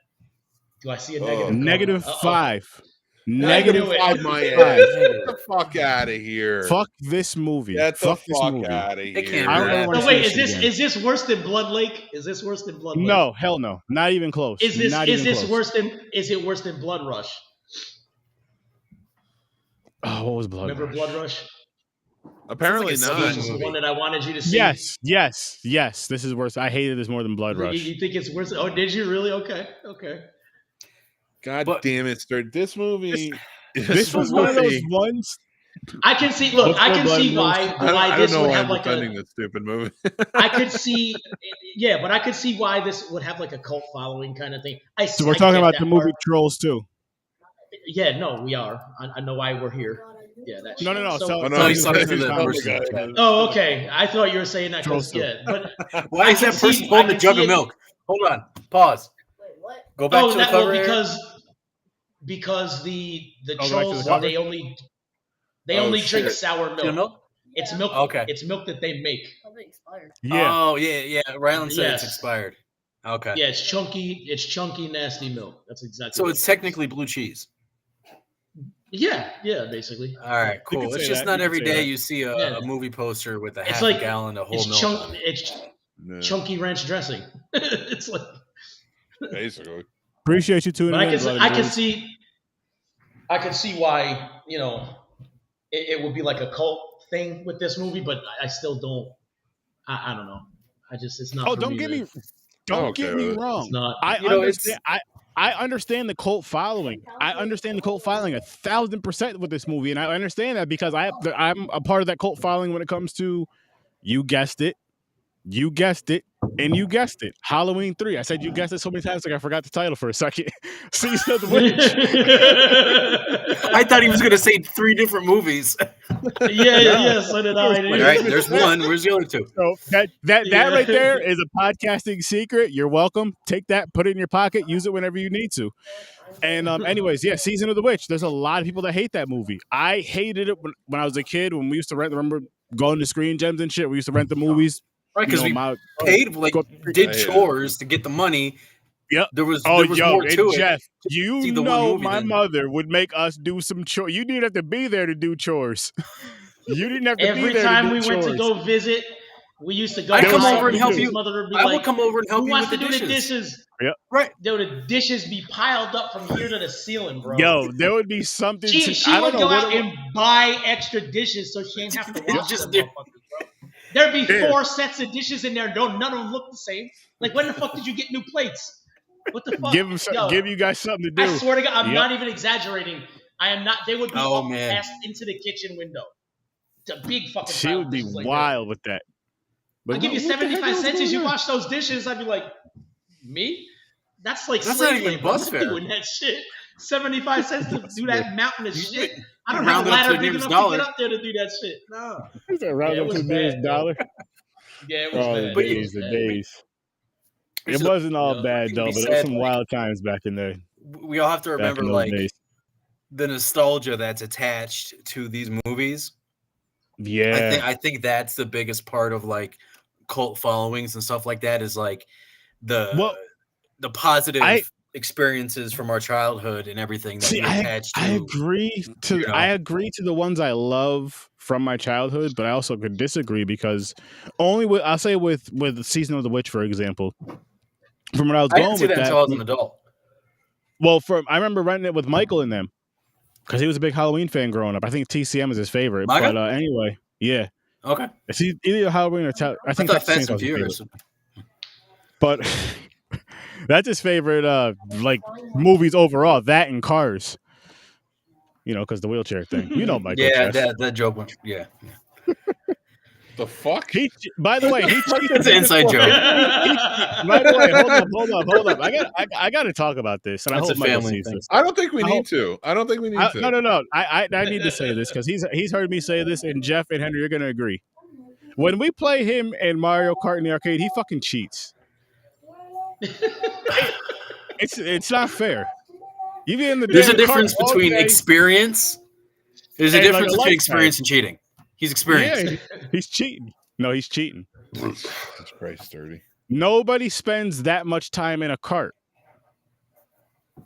Do I see a negative? -5. -5 my ass. Get the fuck out of here. Fuck this movie. Get the fuck out of here. No, wait, is this worse than Blood Lake? Is this worse than Blood Lake? No, hell no. Not even close. Is it worse than Blood Rush? Oh, what was Blood Remember Rush? Blood Rush? Apparently not. This is the one that I wanted you to see. Yes. This is worse. I hated this more than Blood Rush. You think it's worse? Oh, did you really? Okay. God damn it, Sturd. This movie. This was one of those ones. I can see. Look, I can see why this would have like defending this stupid movie. I could see, but I could see why this would have like a cult following kind of thing. So we're talking about the movie Trolls too. Yeah, no, we are. I know why we're here. Yeah, that's no. Oh, okay. I thought you were saying that because but why is that person holding a jug of milk? Hold on, pause. Wait, what? Go back to the cover because the trolls they only drink sour milk. It's milk. Okay, it's milk that they make. Probably expired. Yeah. Oh yeah. Rylan said it's expired. Okay. Yeah, it's chunky, nasty milk. That's exactly. So it's technically blue cheese. Yeah, basically. All right, cool. It's just not every day you see a movie poster with a half a gallon of whole milk. It's chunky ranch dressing. It's like basically. Appreciate you tuning in. I can see why it would be like a cult thing with this movie, but I still don't. I don't know. It's not. Oh, don't get me wrong. It's not. I understand the cult following. I understand the cult following 1,000% with this movie, and I understand that because I'm a part of that cult following when it comes to, you guessed it, and you guessed it. Halloween 3. I said you guessed it so many times, like I forgot the title for a second. Season of the Witch. I thought he was going to say 3 different movies. Yeah. So did I. All right, there's one. Where's the other 2? So that right there is a podcasting secret. You're welcome. Take that, put it in your pocket, use it whenever you need to. And anyways, Season of the Witch. There's a lot of people that hate that movie. I hated it when I was a kid. When we used to rent. Remember going to Screen Gems and shit. We used to rent the movies. Right, because we paid, did chores to get the money. Yep. There was more to Jeff, it. My mother would make us do some chores. You didn't have to be there to do chores. You didn't have to be there to do chores. Every time we went to go visit, we used to go. I'd come over and help you. Mother would be I would come over and help you with the dishes. Who wants to do the dishes? Yep. Right. The dishes be piled up from here to the ceiling, bro. Yo, there would be something. She would go out and buy extra dishes so she ain't have to wash them, motherfuckers, bro. There'd be 4 sets of dishes in there. None of them look the same. Like, when the fuck did you get new plates? What the fuck? Give you guys something to do. I swear to God, I'm not even exaggerating. I am not. They would be up past into the kitchen window. It's a big fucking. She would be wild with that. But I'll give you 75 cents as you wash those dishes. I'd be like, me? That's not even bus fare. Doing that shit. 75 cents to do that mountain of shit. I don't have a ladder big enough to get up there to do that shit. No. Is that round up to the nearest dollar? Yeah, it was bad. The days. It wasn't all bad though, but there was some wild times back in there. We all have to remember the nostalgia that's attached to these movies. Yeah. I think that's the biggest part of like cult followings and stuff like that is like the positive experiences from our childhood and everything that we attach to. I agree to the ones I love from my childhood, but I also could disagree because I'll say with the Season of the Witch, for example, from when I was I going didn't see with that until I was an adult. Well, I remember renting it with Michael in them because he was a big Halloween fan growing up. I think TCM is his favorite. Maga? But anyway, yeah. Okay. It's either Halloween or I think thought that's Fast and Furious. But that's his favorite like movies overall, that and Cars. You know, because the wheelchair thing. You know, Michael. Yeah, that joke went. Yeah. The fuck? By the way, he cheated. It's an inside joke. By the way, hold up. I got to talk about this, and That's I hope a Michael family sees thing. this. I don't think we need to. No. I need to say this because he's heard me say this, and Jeff and Henry, you're gonna agree. When we play him in Mario Kart in the arcade, he fucking cheats. It's not fair. Even in the There's a difference between experience. There's a difference between experience and cheating. He's experienced. Yeah, he's cheating. No, he's cheating. That's pretty sturdy. Nobody spends that much time in a cart.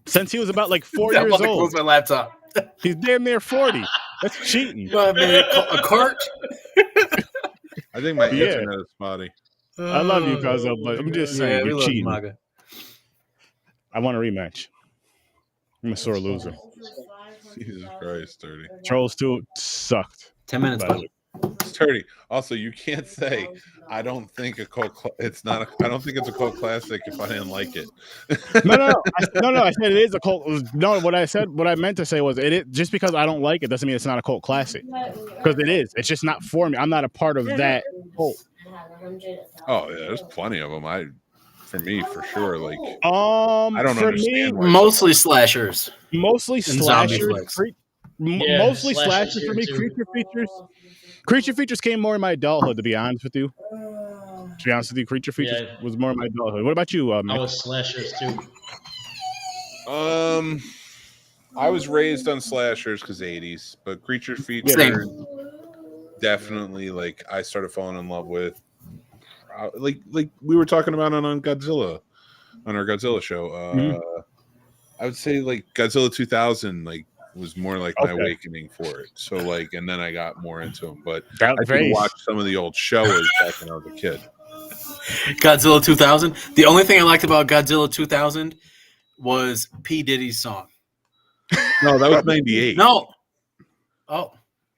Since he was about like 4 years old. Close my laptop. He's damn near 40. That's cheating. A cart? I think my internet is spotty. I love you, Cuzzo, but I'm just saying you're cheating. I want a rematch. I'm a sore loser. Jesus Christ, Sturdy. Trolls 2 sucked. 10 minutes. Sturdy. Also, you can't say I don't think it's I don't think it's a cult classic if I didn't like it. No. I said it is a cult. No, what I meant to say was just because I don't like it doesn't mean it's not a cult classic. Because it is. It's just not for me. I'm not a part of that cult. Oh yeah, there's plenty of them. For me, for sure. Like I don't understand. Mostly slashers. Mostly slashers. Mostly slashers slashers for me. too. Creature features came more in my adulthood, to be honest with you. To be honest with you, Creature features was more in my adulthood. What about you, Mick? I was slashers too. I was raised on slashers because 80s, but Creature features definitely like I started falling in love with. Like we were talking about on Godzilla, on our Godzilla show. I would say like Godzilla 2000 like was more like my awakening for it. So like, and then I got more into them. But I did watch some of the old shows back when I was a kid. Godzilla 2000. The only thing I liked about Godzilla 2000 was P. Diddy's song. No, that was 98. No. Oh.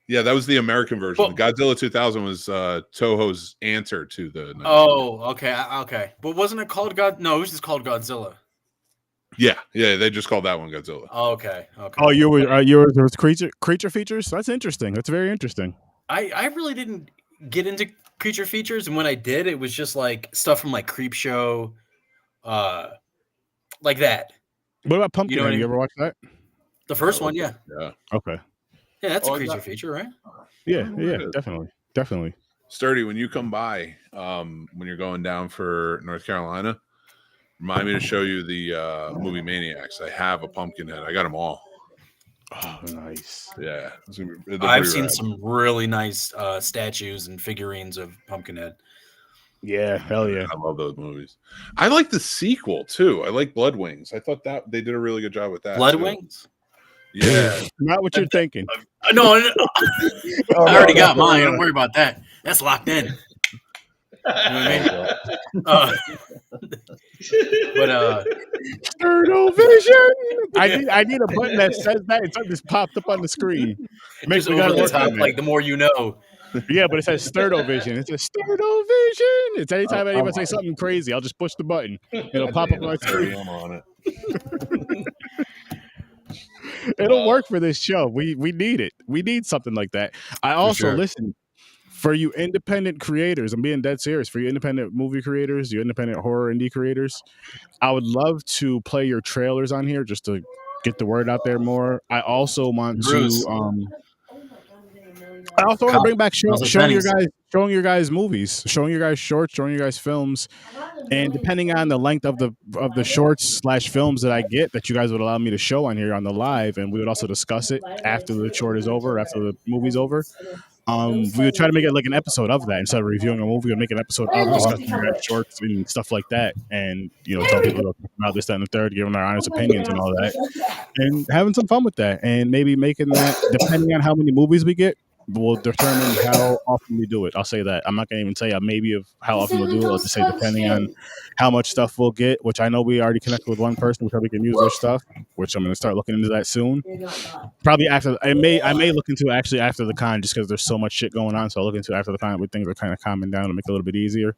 Yeah, that was the American version. Godzilla 2000 was Toho's answer to the. Oh, okay. But wasn't it called No, it was just called Godzilla. Yeah, they just called that one Godzilla. Oh, okay. Oh, yours was creature features. That's interesting. That's very interesting. I really didn't get into creature features, and when I did, it was just like stuff from like Creep Show, like that. What about Pumpkinhead? You ever watch that? The first one, yeah. Yeah. Okay. Yeah, that's a creature feature, right? Yeah, definitely. Sturdy, when you come by, when you're going down for North Carolina, remind me to show you the movie Maniacs. I have a Pumpkinhead. I got them all. Oh, nice. Yeah. I've seen some really nice statues and figurines of Pumpkinhead. Yeah, hell yeah. I love those movies. I like the sequel, too. I like Blood Wings. I thought that they did a really good job with that. Blood Wings? Yeah. Not what you're thinking. No. I already got mine. Don't worry about that. That's locked in. You know what I mean? But Sturd vision. I need a button that says that. It's just popped up on the screen. Makes me over the top, like the more you know. Yeah, but it says Sturdo vision. It's a Sturdo vision. It's anytime anyone say something crazy, I'll just push the button. It'll pop up on my screen. On it. It'll work for this show. We need it. We need something like that. I also listen for you independent creators. I'm being dead serious. For you independent movie creators, you independent horror indie creators, I would love to play your trailers on here just to get the word out there more. I also want to bring back showing your guys movies, showing your guys shorts, showing your guys films, and depending on the length of the shorts / films that I get, that you guys would allow me to show on here on the live, and we would also discuss it after the short is over, after the movie's over. we would try to make it like an episode of that instead of reviewing a movie. We'd make an episode of discussing red shorts and stuff like that, and tell people about this, that, and the third, giving our honest opinions and all that, and having some fun with that, and maybe making that, depending on how many movies we get, will determine how often we do it. I'll say that. I'm not gonna even say a maybe of how often we'll do it. I'll just say depending on how much stuff we'll get, which I know we already connected with one person, which we can use their stuff, which I'm gonna start looking into that soon. Probably after I may look into actually after the con, just because there's so much shit going on. So I'll look into after the con when things are kind of calming down and make it a little bit easier.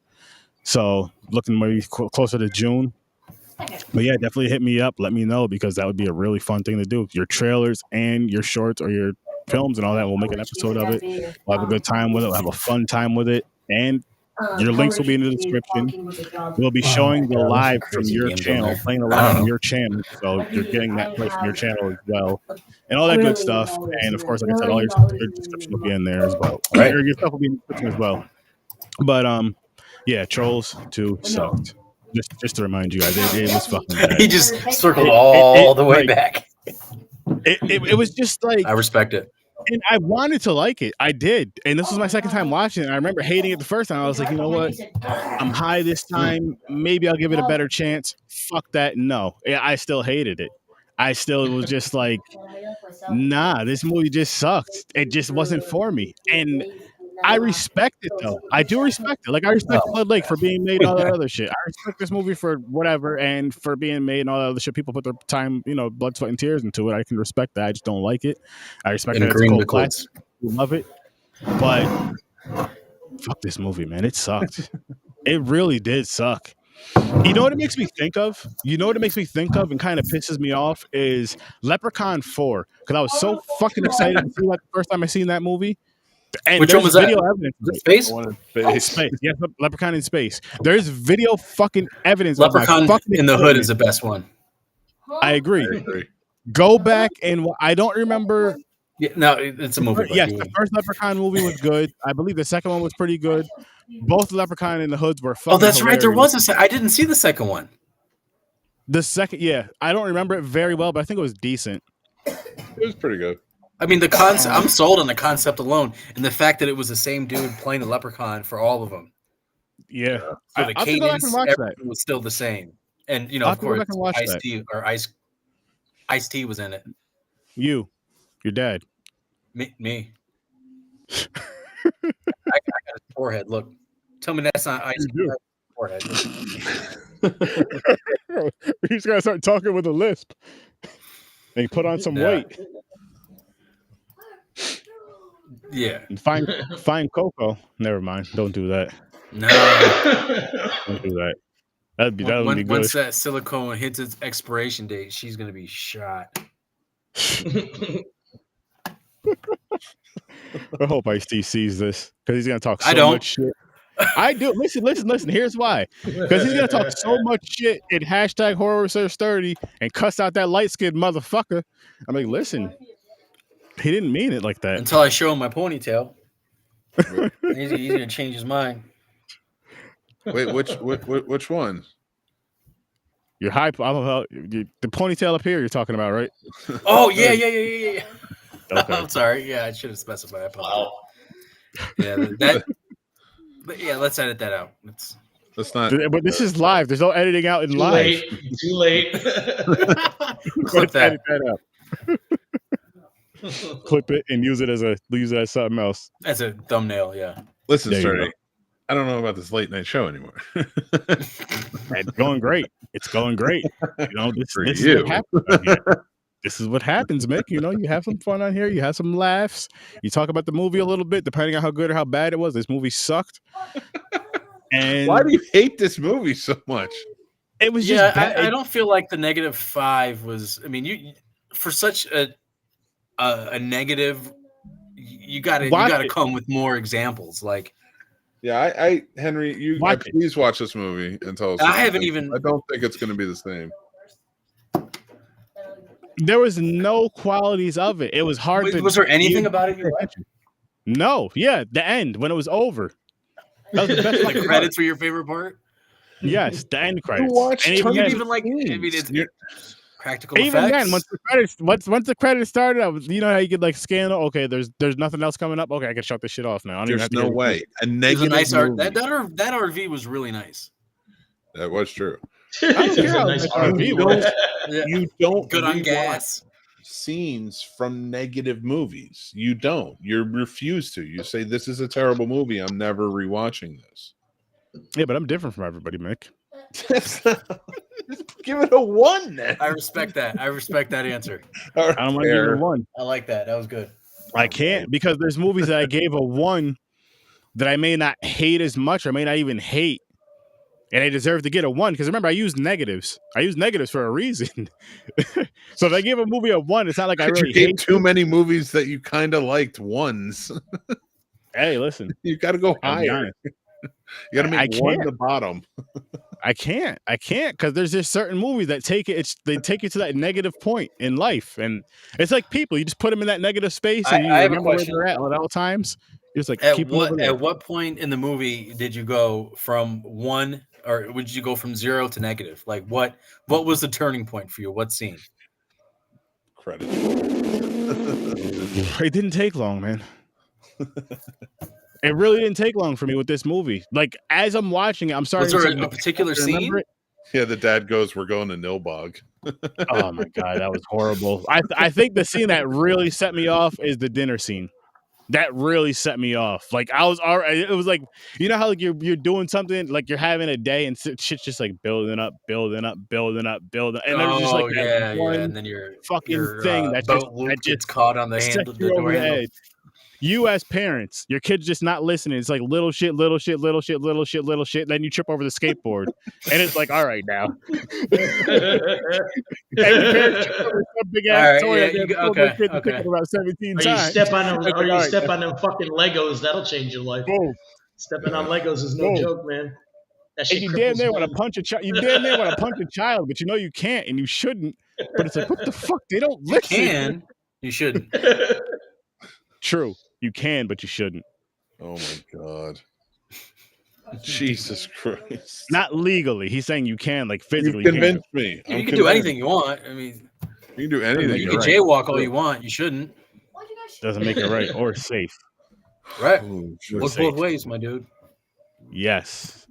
So looking maybe closer to June. But yeah, definitely hit me up. Let me know, because that would be a really fun thing to do. Your trailers and your shorts or your films and all that. We'll make an episode of it. We'll have a good time with it. We'll have a fun time with it. And your links will be in the description. We'll be showing the live from your channel, playing the live from your channel. So you're getting that play from your channel as well. And all that good stuff. And of course, like I said, all your description will be in there as well. Right. Your stuff will be in the description as well. But yeah, Trolls 2 sucked. Just to remind you guys, it was fucking bad. He just circled all the way back. It was just like, I respect it. And I wanted to like it. I did. And this was my second time watching it. I remember hating it the first time. I was like, you know what? I'm high this time. Maybe I'll give it a better chance. Fuck that. No. I still hated it. I still was just like, nah, this movie just sucked. It just wasn't for me. And I respect it, though. I do respect it. Like, I respect Blood Lake for being made and all that other shit. I respect this movie for whatever and for being made and all that other shit. People put their time, blood, sweat, and tears into it. I can respect that. I just don't like it. I respect that it's a cold classic. I love it. But fuck this movie, man. It sucked. It really did suck. You know what it makes me think of? And kind of pisses me off is Leprechaun 4. Because I was so fucking excited to see that the first time I seen that movie. And which one was video that? Evidence. Space? Space. Yes, Leprechaun in Space. There's video fucking evidence. Leprechaun in the Hood is the best one. I agree. Go back and I don't remember. Yeah, no, it's a movie. Yes, the first Leprechaun movie was good. I believe the second one was pretty good. Both Leprechaun and the Hoods were fucking that's hilarious. right. There was I didn't see the second one. The second, yeah. I don't remember it very well, but I think it was decent. It was pretty good. I mean, the concept. I'm sold on the concept alone, and the fact that it was the same dude playing the Leprechaun for all of them. Yeah, so the cadence was still the same, and of course, Ice-T was in it. Your dad, me. I got his forehead. Look, tell me that's not Ice-T forehead. You just gotta start talking with a lisp, and put on some weight. Yeah. Find Coco. Never mind. Don't do that. No. Don't do that. That'd be good. Once that silicone hits its expiration date, she's gonna be shot. I hope Ice-T sees this because he's gonna talk so much shit. I do. Listen. Here's why. Because he's gonna talk so much shit in #HorrorSearchSturdy and cuss out that light-skinned motherfucker. I'm like, listen. He didn't mean it like that. Until I show him my ponytail. He's gonna change his mind. Wait, which one? Your high, the ponytail up here. You're talking about, right? Oh yeah. Okay. I'm sorry. Yeah, I should have specified. Wow. Yeah, But yeah, let's edit that out. Let's not. But this is live. There's no editing out in live. Too late. Clip that. Edit that out. Clip it and use it as something else. As a thumbnail, yeah. Listen, Sturdy, I don't know about this late night show anymore. It's going great. This is what happens. This is what happens, Mick. You have some fun on here. You have some laughs. You talk about the movie a little bit, depending on how good or how bad it was. This movie sucked. And why do you hate this movie so much? It was just bad. I don't feel like the -5 was. I mean, you for such a negative, you gotta come with more examples. Like, yeah, Henry, please watch this movie and tell us. I don't think it's going to be the same. There was no qualities of it. It was hard. Was there anything about it you liked? No. Yeah, the end when it was over. That was the best. The credits were your favorite part? Yes, the end credits. You didn't even like. I mean, Practical Even effects. then, once the credits started, you know how you could like scan. Okay, there's nothing else coming up. Okay, I can shut this shit off now. I don't even There's have to no get way. A It was a negative nice art. movie. That RV was really nice. That was true. I don't It's care a how nice nice RV. RV was. You don't Good on rewatch gas. scenes from negative movies. You don't. You refuse to. You say this is a terrible movie. I'm never rewatching this. Yeah, but I'm different from everybody, Mick. Just give it a 1 then. I respect that. I respect that answer. I don't want to give it a 1. I like that. That was good. I can't because there's movies that I gave a 1 that I may not hate as much or may not even hate. And I deserve to get a 1 because remember, I use negatives. I use negatives for a reason. So if I give a movie a 1, it's not like I really you gave hate too many movies that you kind of liked ones. Hey, listen. You got to go I'll be higher. honest. You got to make I one can't. the bottom. I can't because there's just certain movies that they take you to that negative point in life, and it's like people. You just put them in that negative space, and you I have a remember where question. they're at all times. You're just like At what point in the movie did you go from 1, or would you go from 0 to negative? Like what was the turning point for you? What scene? Credit. It didn't take long, man. It really didn't take long for me with this movie. Like as I'm watching it, I'm starting. Was there to a particular scene? Yeah, the dad goes, "We're going to Nilbog." Oh my god, that was horrible. I think the scene that really set me off is the dinner scene. That really set me off. Like I was already. It was like, you know how like you're doing something, like you're having a day and shit's just like building up, and there's just like that one and then your fucking thing that boat gets caught on the handle, the door handle. edge. You as parents, your kid's just not listening. It's like little shit. Then you trip over the skateboard, and it's like, all right now. Every parent trips over some big ass toy. Okay. About 17 Or times. you step on them, It's or like, you all right, step on them fucking Legos. That'll change your life. boom. Stepping on Legos is no Boom. joke, man. That shit And you damn cripples near want to men. punch a child. You damn near want to punch a child, but you know you can't and you shouldn't. But it's like, what the fuck? They don't You listen. can. You shouldn't. True. You can, but you shouldn't. Oh my god. Jesus Christ. Not legally. He's saying you can, like physically. You convinced me. You can do anything you want. I mean, you can do anything. You can jaywalk all you want. You shouldn't. Doesn't make it right or safe. Right. Oh, Look both ways, my dude. Yes.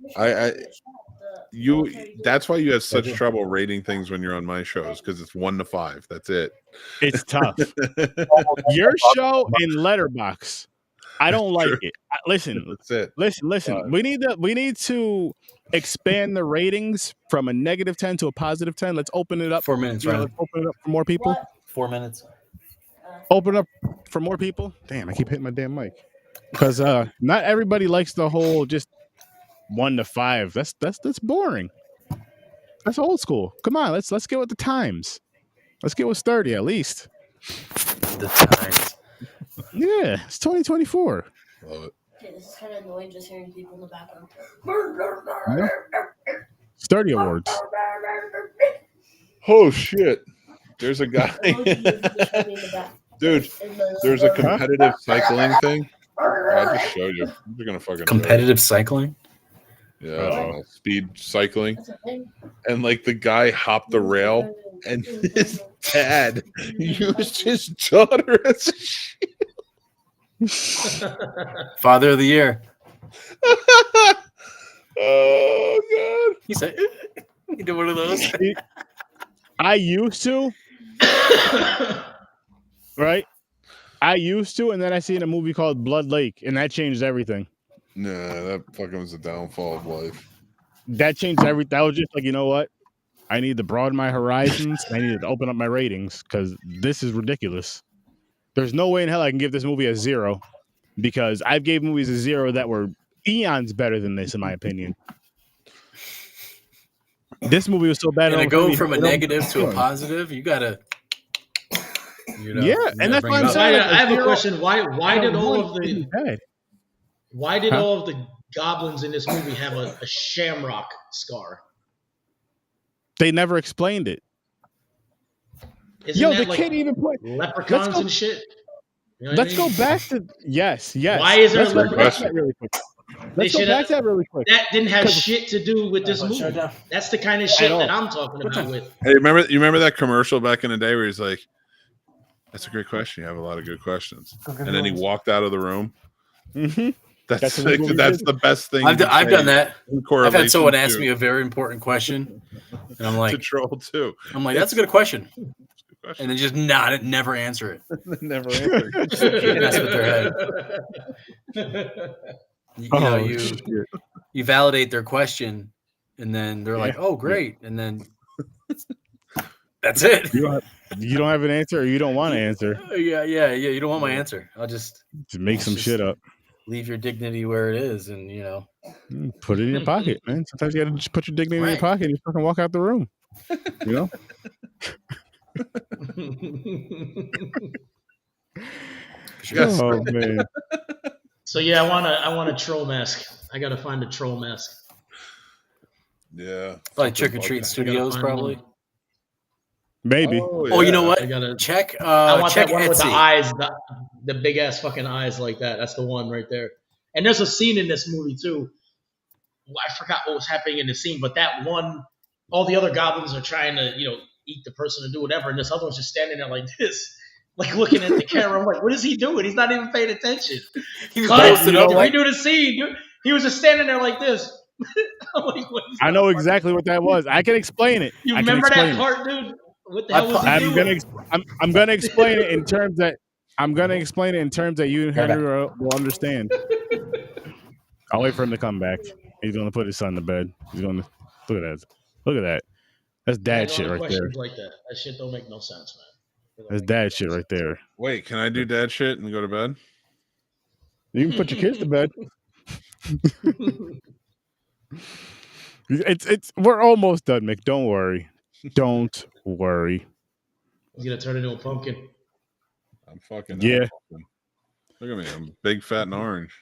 That's why you have such trouble rating things when you're on my shows, because it's 1 to 5. That's it. It's tough. Your show in Letterboxd, I don't like it. Listen, that's it. Listen. We need to expand the ratings from a -10 to a +10. Let's open it up. 4 minutes, right? Let's open it up for more people. 4 minutes. Open up for more people. Damn, I keep hitting my damn mic. Because not everybody likes the whole just 1 to 5. That's boring. That's old school. Come on, let's get with the times. Let's get with Sturdy at least. The times. Yeah, it's 2024. Love it. Okay, this is kind of annoying just hearing people in the background. Yeah. Sturdy Awards. Oh shit. There's a guy. Dude, there's a competitive cycling thing. I'll just show you. You're gonna fucking Competitive cycling? Yeah, speed cycling. And like the guy hopped the rail, and his dad used his daughter as a shield. Father of the year. Oh god. He said, you do one of those. I used to. Right? I used to, and then I seen a movie called Blood Lake, and that changed everything. Nah, that fucking was the downfall of life. That changed everything. That was just like, you know what? I need to broaden my horizons. I need to open up my ratings because this is ridiculous. There's no way in hell I can give this movie a 0 because I've gave movies a 0 that were eons better than this, in my opinion. This movie was so bad. And to go from a negative to a positive, you gotta. Yeah, and that's why I'm saying. I have a question. Why did all of the goblins in this movie have a shamrock scar? They never explained it. Isn't that the like kid even put leprechauns and shit. You know let's go back to yes. Why is there let's a leprechaun? really quick. Let's go back to that really quick. That didn't have shit to do with this movie. That's the kind of shit that I'm talking about with. Hey, you remember that commercial back in the day where he's like, "That's a great question. You have a lot of good questions," and then he walked out of the room. Mm-hmm. That's the best thing. I've done that. I've had someone ask to- me a very important question, and I'm like, to troll too. I'm like, that's a good question. And then just never answer it. Never answer it. Just mess with their head. You validate their question, and then they're like, "Oh, great," and then that's it. You don't have an answer, or you don't want to answer. Yeah. You don't want my answer. I'll just make some shit up. Leave your dignity where it is, and put it in your pocket, man. Sometimes you got to just put your dignity in your pocket and you fucking walk out the room. You know. Oh man. So yeah, I want a troll mask. I gotta find a troll mask. Yeah. Like Trick or Treat Studios, probably. Maybe. Oh, you know what? Check. I want check that one Etsy. with the eyes, the big ass fucking eyes like that. That's the one right there. And there's a scene in this movie too. Well, I forgot what was happening in the scene, but that one, all the other goblins are trying to, eat the person or do whatever, and this other one's just standing there like this, like looking at the camera. I'm like, what is he doing? He's not even paying attention. He was redo the scene. He was just standing there like this. I'm like, I know exactly what that was. I can explain it. You remember that part, dude? What the hell was he doing? I'm gonna explain it in terms that you and Henry will understand. I'll wait for him to come back. He's gonna put his son to bed. He's gonna look at that. Look at that. That's dad shit right there. Like that. That shit don't make no sense, man. That's dad shit right there. Wait, can I do dad shit and go to bed? You can put your kids to bed. It's we're almost done, Mick. Don't worry. Don't worry. He's gonna turn into a pumpkin. I'm fucking yeah. Look at me. I'm big, fat, and orange.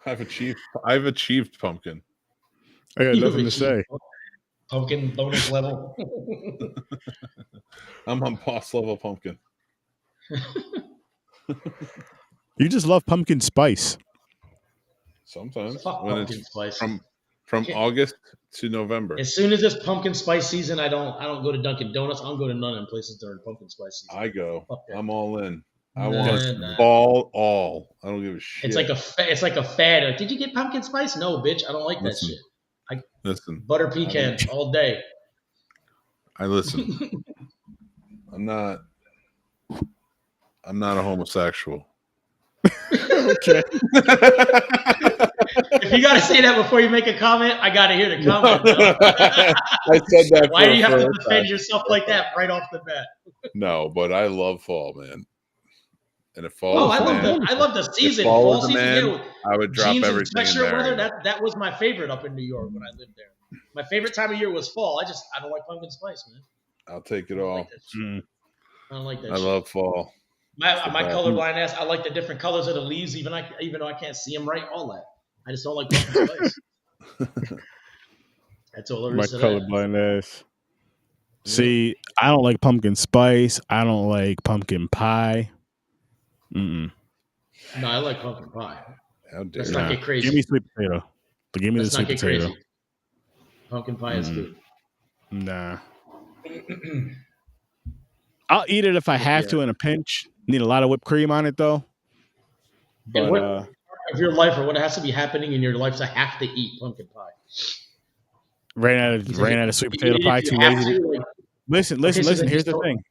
I've achieved pumpkin. I got nothing to say. Pumpkin bonus level. I'm on boss level pumpkin. You just love pumpkin spice. Sometimes Fuck when pumpkin it's spice. from August to November. As soon as it's pumpkin spice season, I don't go to Dunkin' Donuts. I don't go to none of them places during pumpkin spice season. I go. I'm all in. I Nah, want nah. all. I don't give a shit. It's like a fad. Like, did you get pumpkin spice? No, bitch. I don't like that shit. Listen. Butter pecan all day. I listen. I'm not a homosexual. Okay. If you gotta say that before you make a comment, I gotta hear the comment. No. I said that. Why do you have to defend yourself like that right off the bat? No, but I love fall, man. And if fall, Oh, I love the season. Fall season, I would drop jeans everything and in sweatshirt there. weather. That was my favorite up in New York when I lived there. My favorite time of year was fall. I don't like pumpkin spice, man. I'll take it all. I don't like that. I shit. love fall. My colorblind ass. I like the different colors of the leaves, even though I can't see them right. All that. I just don't like pumpkin spice. That's all there My is to that. colorblind ass. See, I don't like pumpkin spice. I don't like pumpkin pie. No, I like pumpkin pie. How dare Let's not get crazy. Give me sweet potato. Give me Let's the not sweet get potato. crazy. Pumpkin pie is good. Nah. I'll eat it if I have to in a pinch. Need a lot of whipped cream on it though. And But what of your life, or what has to be happening in your life to have to eat pumpkin pie? ran out of sweet potato pie. Too lazy. Listen. Here's the thing.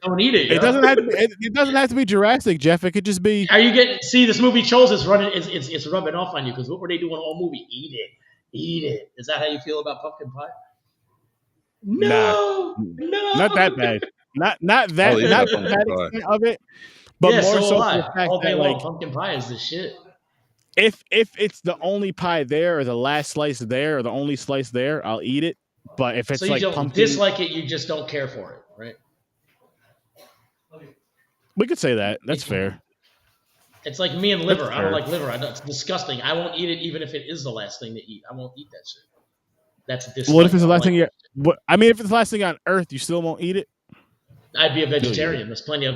Don't eat it. It doesn't have to. It doesn't have to be Jurassic, Jeff. It could just be. Are you getting? See, this movie Trolls is running. It's rubbing off on you because what were they doing all movie? Eat it. Is that how you feel about pumpkin pie? No, not that bad. Not that. Not to that extent of it. But yeah, more so the fact all day that, long, like, pumpkin pie is the shit. if it's the only pie there, or the last slice there, or the only slice there, I'll eat it. But if it's So you like don't pumpkin, dislike it, you just don't care for it, right? we could say that. That's fair. It's like me and liver. That's I don't fair. like liver. It's disgusting. I won't eat it even if it is the last thing to eat. I won't eat that shit. That's disgusting. What if it's the last thing? If it's the last thing on earth, you still won't eat it? I'd be a vegetarian. There's plenty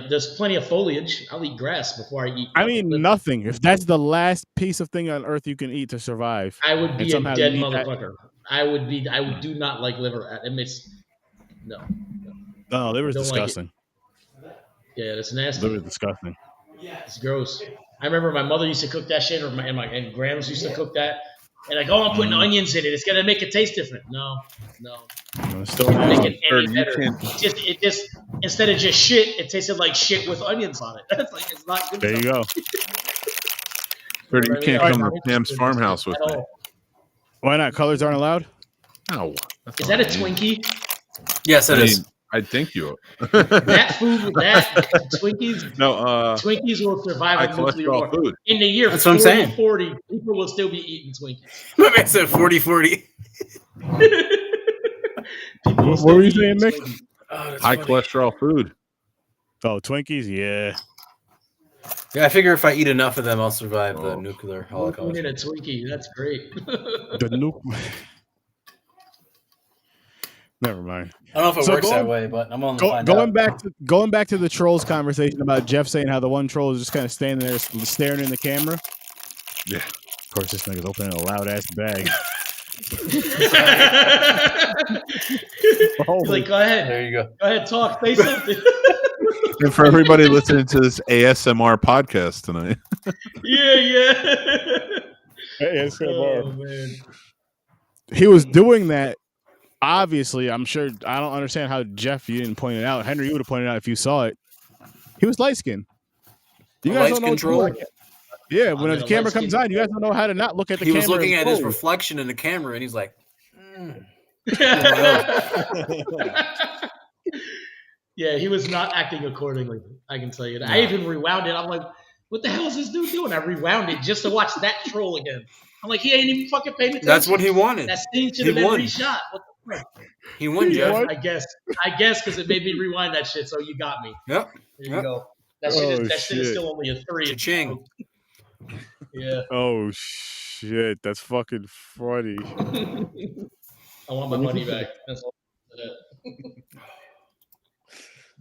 of foliage. I'll eat grass before I eat. I mean, nothing. If that's the last piece of thing on earth you can eat to survive, I would be a somehow dead you eat that- motherfucker. I do not like liver. No. No, liver's Don't like it. disgusting. Yeah, that's nasty. Liver's disgusting. It's gross. I remember my mother used to cook that shit, and grandmas used to cook that. And like, oh, I'm putting onions in it. It's gonna make it taste different. No. It's still Make nasty. it any better. It just instead of just shit, it tasted like shit with onions on it. It's like it's not good. There you go. Sturd, you can't come to Pam's farmhouse with me. Why not? Colors aren't allowed? No. Is that a Twinkie? Yes, it is. I think you. That food, Twinkies. No, Twinkies will survive high a nuclear cholesterol war. food. In the year That's what I'm saying. 40, people will still be eating Twinkies. My man said 40-40. What were you saying, Mick? High cholesterol food. Oh, Twinkies? Yeah. Yeah, I figure if I eat enough of them, I'll survive the nuclear holocaust. Eating a Twinkie, that's great. The nuke. Never mind. I don't know if it works that way, but I'm on the find going out. back to the trolls conversation about Jeff saying how the one troll is just kind of standing there staring in the camera. Yeah. Of course, this nigga's opening a loud ass bag. He's like, go ahead. There you go. Go ahead, talk. Say something. And for everybody listening to this ASMR podcast tonight. Yeah. ASMR. Oh, man. He was doing that. Obviously, I'm sure. I don't understand how Jeff, you didn't point it out. Henry, you would have pointed it out if you saw it. He was light skinned. You guys don't know. Control. Yeah, when the camera comes on, you guys don't know how to not look at the camera. He was looking at his reflection in the camera, and he's like, Yeah, he was not acting accordingly. I can tell you that. I even rewound it. I'm like, what the hell is this dude doing? I rewound it just to watch that troll again. I'm like, he ain't even fucking paying attention. That's what he wanted. That scene should have been reshot. What the fuck? He won, Jeff. I guess because it made me rewind that shit. So you got me. Yep. There you go. That shit is still only a 3. Cha-ching. Yeah. Oh shit, that's fucking funny. I want my money back. That's all.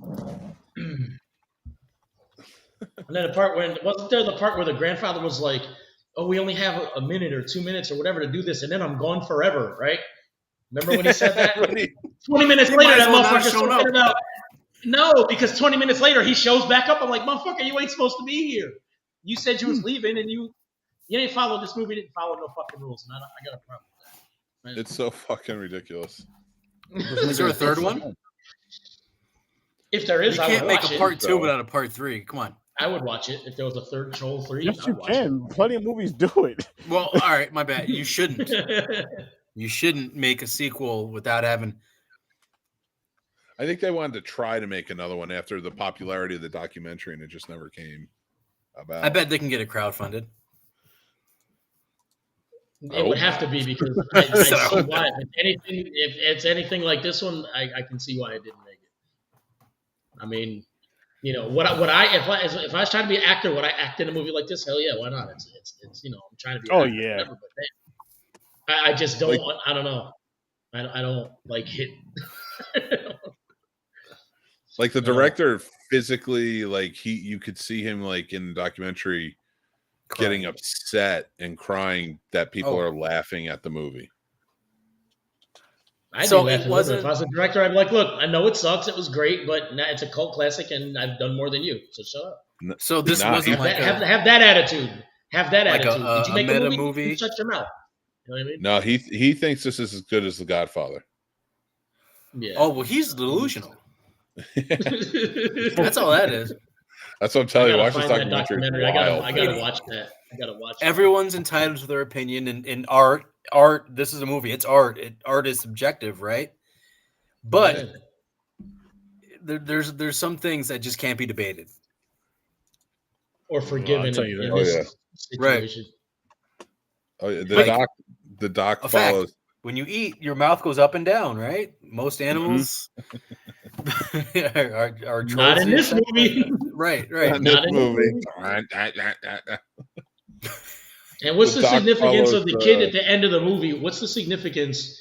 And then wasn't there the part where the grandfather was like, "Oh, we only have a minute or 2 minutes or whatever to do this, and then I'm gone forever," right? Remember when he said that? 20 minutes later, that motherfucker's talking about. No, because 20 minutes later he shows back up. I'm like, motherfucker, you ain't supposed to be here. You said you was leaving, and you didn't follow this movie. Didn't follow no fucking rules, and I got a problem with that. Right? It's so fucking ridiculous. Is there a third one? If there is, you can't make a part 2 without a part 3. Come on. I would watch it if there was a third Troll 3. Yes, you can. Plenty of movies do it. Well, all right, my bad. You shouldn't. You shouldn't make a sequel without having. I think they wanted to try to make another one after the popularity of the documentary, and it just never came about. I bet they can get it crowdfunded. It would have to be because I see why. If it's anything like this one, I can see why it didn't make it. I mean, you know, if I was trying to be an actor, would I act in a movie like this? Hell yeah, why not? It's I'm trying to be. Oh an actor, yeah. whatever, but I just don't. I don't know. I don't like it. Like the director physically, like you could see him like in the documentary getting upset and crying that people are laughing at the movie. I'd be laughing with it. If I was a director, I'd be like, look, I know it sucks. It was great, but it's a cult classic, and I've done more than you. So shut up. So this wasn't have that attitude. Have that like attitude. Did you make a movie? movie? Shut your mouth. You know what I mean? No, he thinks this is as good as The Godfather. Yeah. Oh well, he's delusional. That's all that is. That's what I'm telling you. Watch this documentary. I gotta watch that. I gotta watch that. Everyone's entitled to their opinion in art. This is a movie. It's art. Art is subjective, right? But there's some things that just can't be debated or forgiven in this situation. Oh yeah, the doc follows. When you eat, your mouth goes up and down, right? Most animals are not in this movie. Right. Not in this movie. And what's the significance of the kid at the end of the movie? What's the significance?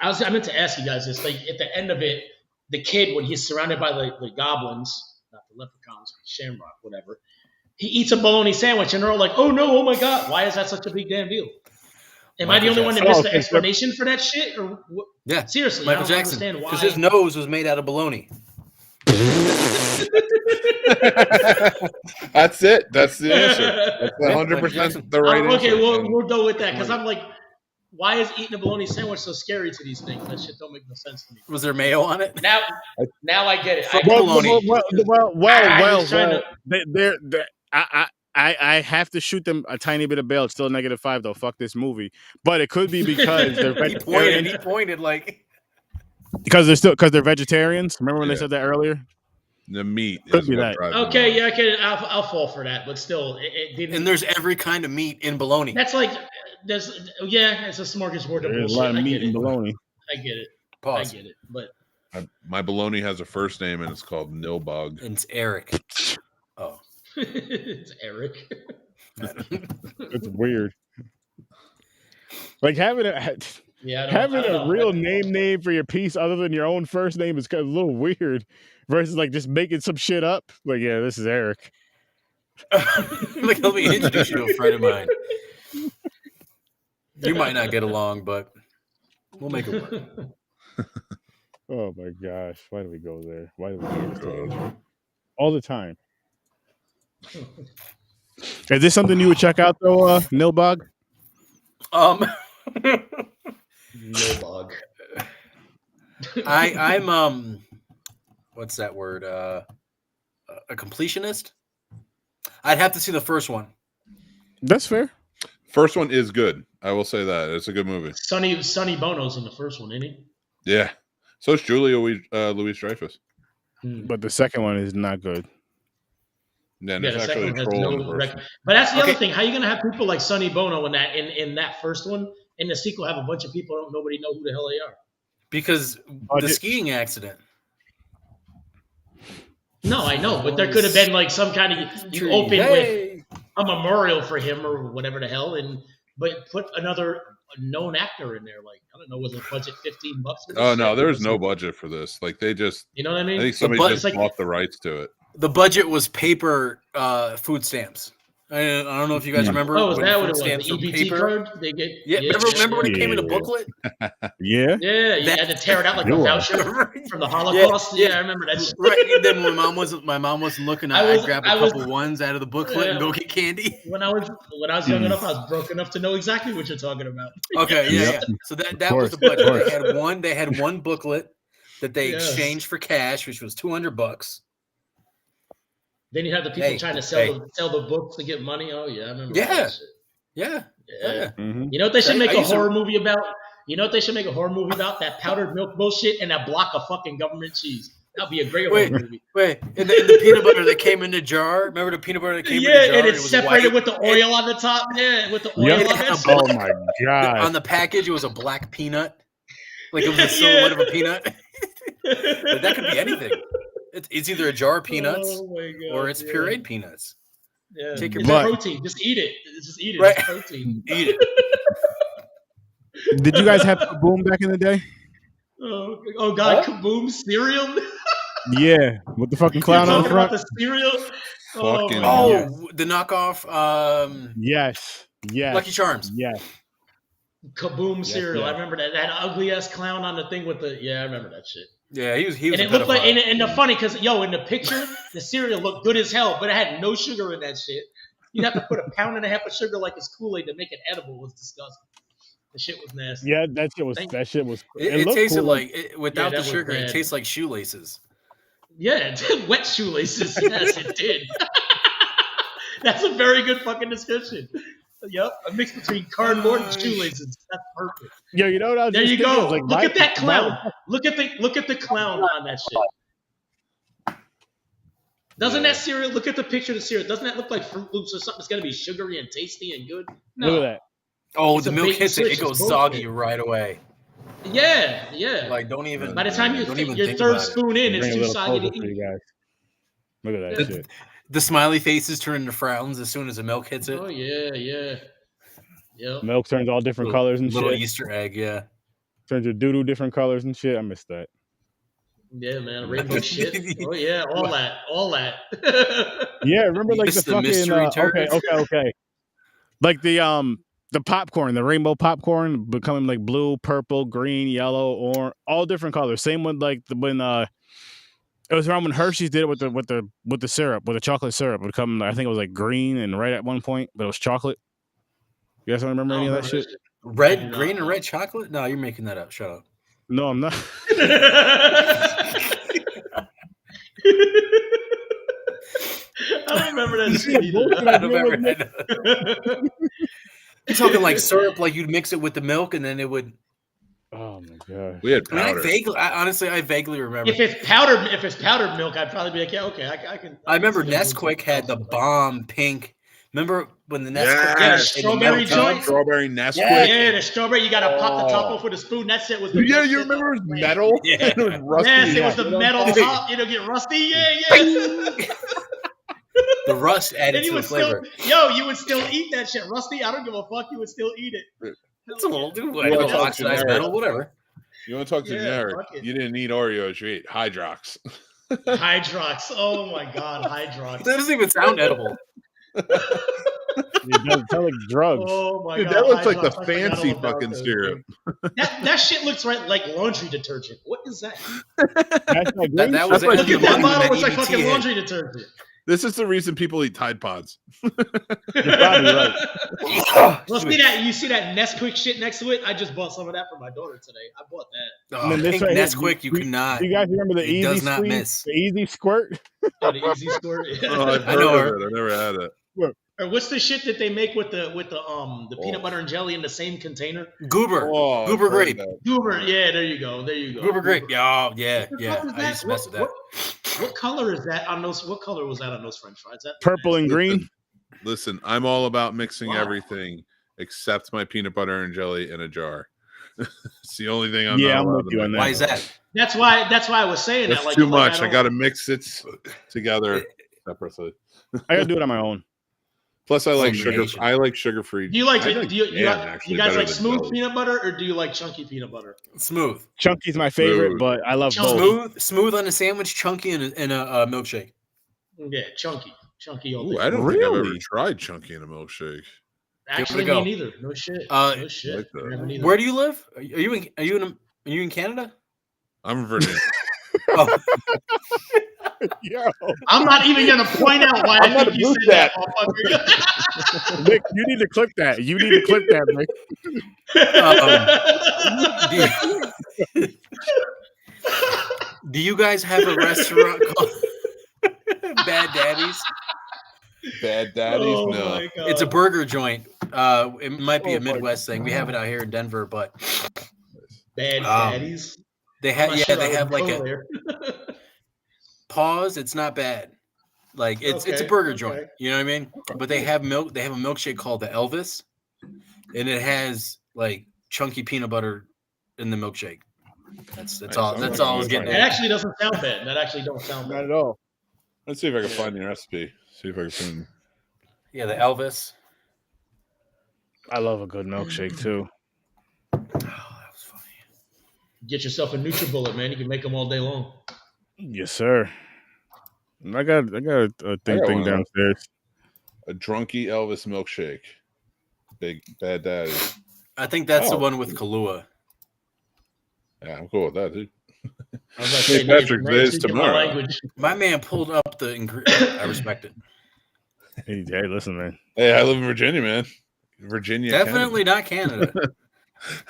I meant to ask you guys this. Like at the end of it, the kid, when he's surrounded by the goblins, not the leprechauns, Shamrock, whatever, he eats a bologna sandwich, and they're all like, "Oh no, oh my god, why is that such a big damn deal?" Am I the only one that missed the explanation for that shit? Or what? Yeah, Seriously, Michael I don't Jackson, understand why. because his nose was made out of bologna. That's it. That's the answer. That's 100% the right answer. Okay, we'll go with that because I'm like, why is eating a bologna sandwich so scary to these things? That shit don't make no sense to me. Was there mayo on it? Now I get it. I have to shoot them a tiny bit of bail. It's still -5 though. Fuck this movie. But it could be because they're vegetarian. He pointed like because they're vegetarians. Remember when they said that earlier? The meat could be that. Okay, yeah, I'll fall for that, but still, it didn't. And there's every kind of meat in bologna. That's like it's a smorgasbord of There's bullshit. a lot of meat in bologna. I get it. Pause. I get it, but my bologna has a first name and it's called Nilbog. And it's Eric. Oh. It's Eric. It's weird. Like having a real name for your piece other than your own first name is kind of a little weird versus like just making some shit up. Like, yeah, this is Eric. Like, let me introduce you to a friend of mine. You might not get along, but we'll make it work. Oh my gosh. Why do we go there? Why do we go this tangent? All the time. Is this something you would check out though, Nilbog? Nilbog. I'm what's that word? A completionist? I'd have to see the first one. That's fair. First one is good. I will say that. It's a good movie. Sonny Bono's in the first one, isn't he? Yeah. So is Julia Louis-Dreyfus. But the second one is not good. Yeah, the second one has no record. But that's the other thing. How are you gonna have people like Sonny Bono in that first one? In the sequel, have a bunch of people nobody know who the hell they are. Because the skiing accident. No, I know, but there could have been like some kind of you open with a memorial for him or whatever the hell, but put another known actor in there. Like, I don't know, was it budget $15? Oh no, there was no budget for this. Like they just, you know what I mean? I think somebody just bought the rights to it. The budget was paper food stamps. I don't know if you guys remember. Oh, is that what it was? The EBT card they get? Remember when it came in a booklet? Yeah. Yeah, you had to tear it out like a voucher from the Holocaust. Yeah, I remember that shit. Right. And then when my mom wasn't looking, I'd grab a couple ones out of the booklet and go get candy. When I was young enough, I was broke enough to know exactly what you're talking about. Okay, yeah. So that was the budget. They had one booklet that they exchanged for cash, which was $200. Then you have the people trying to sell the books to get money. Oh yeah, I remember. Yeah. Mm-hmm. You know what they should make a horror movie about? You know what they should make a horror movie about? That powdered milk bullshit and that block of fucking government cheese. That'd be a great horror movie. Wait, and the peanut butter that came in a jar. Remember the peanut butter that came in a jar? And it's separated with the oil on the top. Yeah, with the oil on it. Oh my god! On the package, it was a black peanut. Like it was a silhouette of a peanut. But that could be anything. It's either a jar of peanuts or it's pureed peanuts. Yeah, take your it's protein. Just eat it. Just eat it. Right. It's protein. Eat it. Did you guys have Kaboom back in the day? Oh God, Kaboom cereal. Yeah, with the fucking clown on the front. The cereal. The knockoff. Yes. Lucky Charms. Yes. Kaboom cereal. I remember that ugly ass clown on the thing with the. Yeah, I remember that shit. Yeah, he was. And it looked like, and the funny because in the picture, the cereal looked good as hell, but it had no sugar in that shit. You'd have to put 1.5 pounds of sugar like it's Kool-Aid to make it edible. It was disgusting. The shit was nasty. Yeah, that shit was. It tasted cool. like without the sugar. It tastes like shoelaces. Yeah, it did. Wet shoelaces. Yes, it did. That's a very good fucking description. Yep, a mix between cardboard and shoelaces. That's perfect. Yo, you know what I was there you go. Like, look at that clown. Look at the clown on that shit. Doesn't that cereal? Look at the picture of the cereal. Doesn't that look like Fruit Loops or something? It's gonna be sugary and tasty and good. No. Look at that. Oh, the milk hits it. It goes soggy right away. Yeah. Like don't even. By the time your third spoon in, it's too soggy to eat. Look at that shit. The smiley faces turn into frowns as soon as the milk hits it. Oh yeah. Yep. Milk turns all different colors and little shit. Easter egg, yeah. Turns your doo-doo different colors and shit. I missed that. Yeah, man, rainbow shit. Oh yeah, all that. Yeah, remember like Just the the fucking mystery okay, turds. okay. Like the popcorn, the rainbow popcorn becoming like blue, purple, green, yellow, orange, all different colors. Same with like when it was around when Hershey's did it with the syrup, with the chocolate syrup. It would come, I think it was like green and red at one point, but it was chocolate. You guys don't remember any of that shit? Red, green, and red chocolate? No, you're making that up. Shut up. No, I'm not. I don't remember that shit either. I don't remember that. You're talking like syrup, like you'd mix it with the milk and then it would. Oh my god. We had I mean, powder. I vaguely remember. If it's powdered milk, I'd probably be like, yeah, okay, I can. I remember Nesquik had the bomb pink. Remember when the Nesquik Yeah, the had strawberry joint. Strawberry Nesquik. Yeah, the strawberry. You gotta pop the top off with a spoon. That shit was the Yeah, best you shit remember it ever. was metal? Yeah. It was rusty. Yes, it was the metal top. It'll get rusty. Yeah. The rust added And you to the would flavor. you would still eat that shit. Rusty, I don't give a fuck. You would still eat it. It's a little You wanna talk oxidized generic? metal, whatever. You want to talk to Yeah, generic? fuck it. You didn't eat Oreos. You ate Hydrox. Hydrox. Oh my god, Hydrox. That doesn't even sound edible. It doesn't sound like drugs. Oh my Dude, god. that looks like the Hydrox. I forgot fancy all about fucking those, syrup. dude. That shit looks like laundry detergent. What is that? That's like green That was shit. actually Look at that the bottle. one Looks like that fucking EBT had. laundry detergent. This is the reason people eat Tide Pods. You're probably right. Well, you see that Nesquik shit next to it? I just bought some of that for my daughter today. I bought that. Oh, And then this pink right here, Nesquik, you cannot. You guys remember the It easy does not squeeze? miss. The easy squirt? Oh, the easy squirt. Oh, I've I heard know of her. it. I never had it. Or what's the shit that they make with the peanut butter and jelly in the same container? Goober. Oh, Goober I've heard grape. that. Goober. Yeah, there you go. Goober grape. Oh, yeah, yeah. What is I used to mess with that. What color is that on those? What color was that on those French fries? That Purple and green? Listen, I'm all about mixing Wow. everything except my peanut butter and jelly in a jar. It's the only thing I'm Yeah, not I'm allowed with to you on mix. that. Why is that? That's why I was saying That's that. Like too like, much. I don't- got to mix it together separately. I gotta do it on my own. Plus, I like sugar. Combination. I like sugar-free. Do you like I do you jam, actually, you guys better like than smooth jelly. peanut butter or do you like chunky peanut butter? Smooth. Chunky's my favorite, Smooth. but I love both. Smooth on a sandwich, chunky in a milkshake. Yeah, chunky all Ooh, day. I don't think I've ever Really? tried chunky in a milkshake. Actually, go. me neither. No shit. Uh, No shit. like that. Never neither. Where do you live? Are you in Canada? I'm in Virginia. Oh, Yo, I'm not even gonna point out why I'm I gonna think you boot said that. motherfucker. Nick, you need to clip that. You need to clip that, Nick. do you guys have a restaurant called Bad Daddy's? Bad daddies, Oh no. my God. It's a burger joint. It might be Oh a my Midwest thing. We have it out here in Denver, but Bad daddies. they have My shit, I they have would like go a there. pause. It's not bad. Like it's a Okay, burger okay. joint. You know what I mean? But they have milk. They have a milkshake called the Elvis, and it has like chunky peanut butter in the milkshake. That's Nice. all. That's all I was getting That at. actually doesn't sound bad. That actually don't sound Not bad. at all. Let's see if I can find the recipe. See if I can find. Yeah, the Elvis. I love a good milkshake too. Oh, that was funny. Get yourself a NutriBullet, man. You can make them all day long. Yes, sir. I got a thing got one of those. downstairs. A drunky Elvis milkshake. Big Bad Daddy. I think that's the Oh. one with Kahlua. Yeah, I'm cool with that, dude. I was about to St. say, Patrick's man, Day is speaking my tomorrow. language. My man pulled up the ingredient. I respect it. Hey, listen, man. Hey, I live in Virginia, man. Virginia. Definitely not Canada.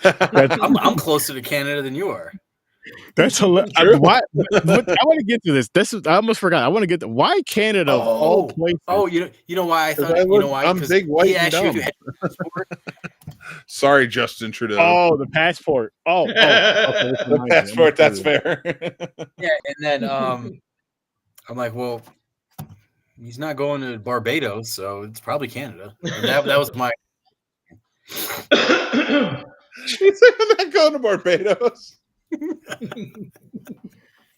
That's, I'm closer to Canada than you are. that's hilarious. Why? I want to get to this. I almost forgot. I want to get to why Canada of all places. Oh, you know why I thought? I You know look- why? I'm 'Cause big, white, he and asked you if you dumb. had a passport. Sorry, Justin Trudeau. Oh, the passport. Oh, okay. The passport, that's fair. Yeah, and then I'm like, well, he's not going to Barbados, so it's probably Canada. And that was my. She's like, I'm not going to Barbados.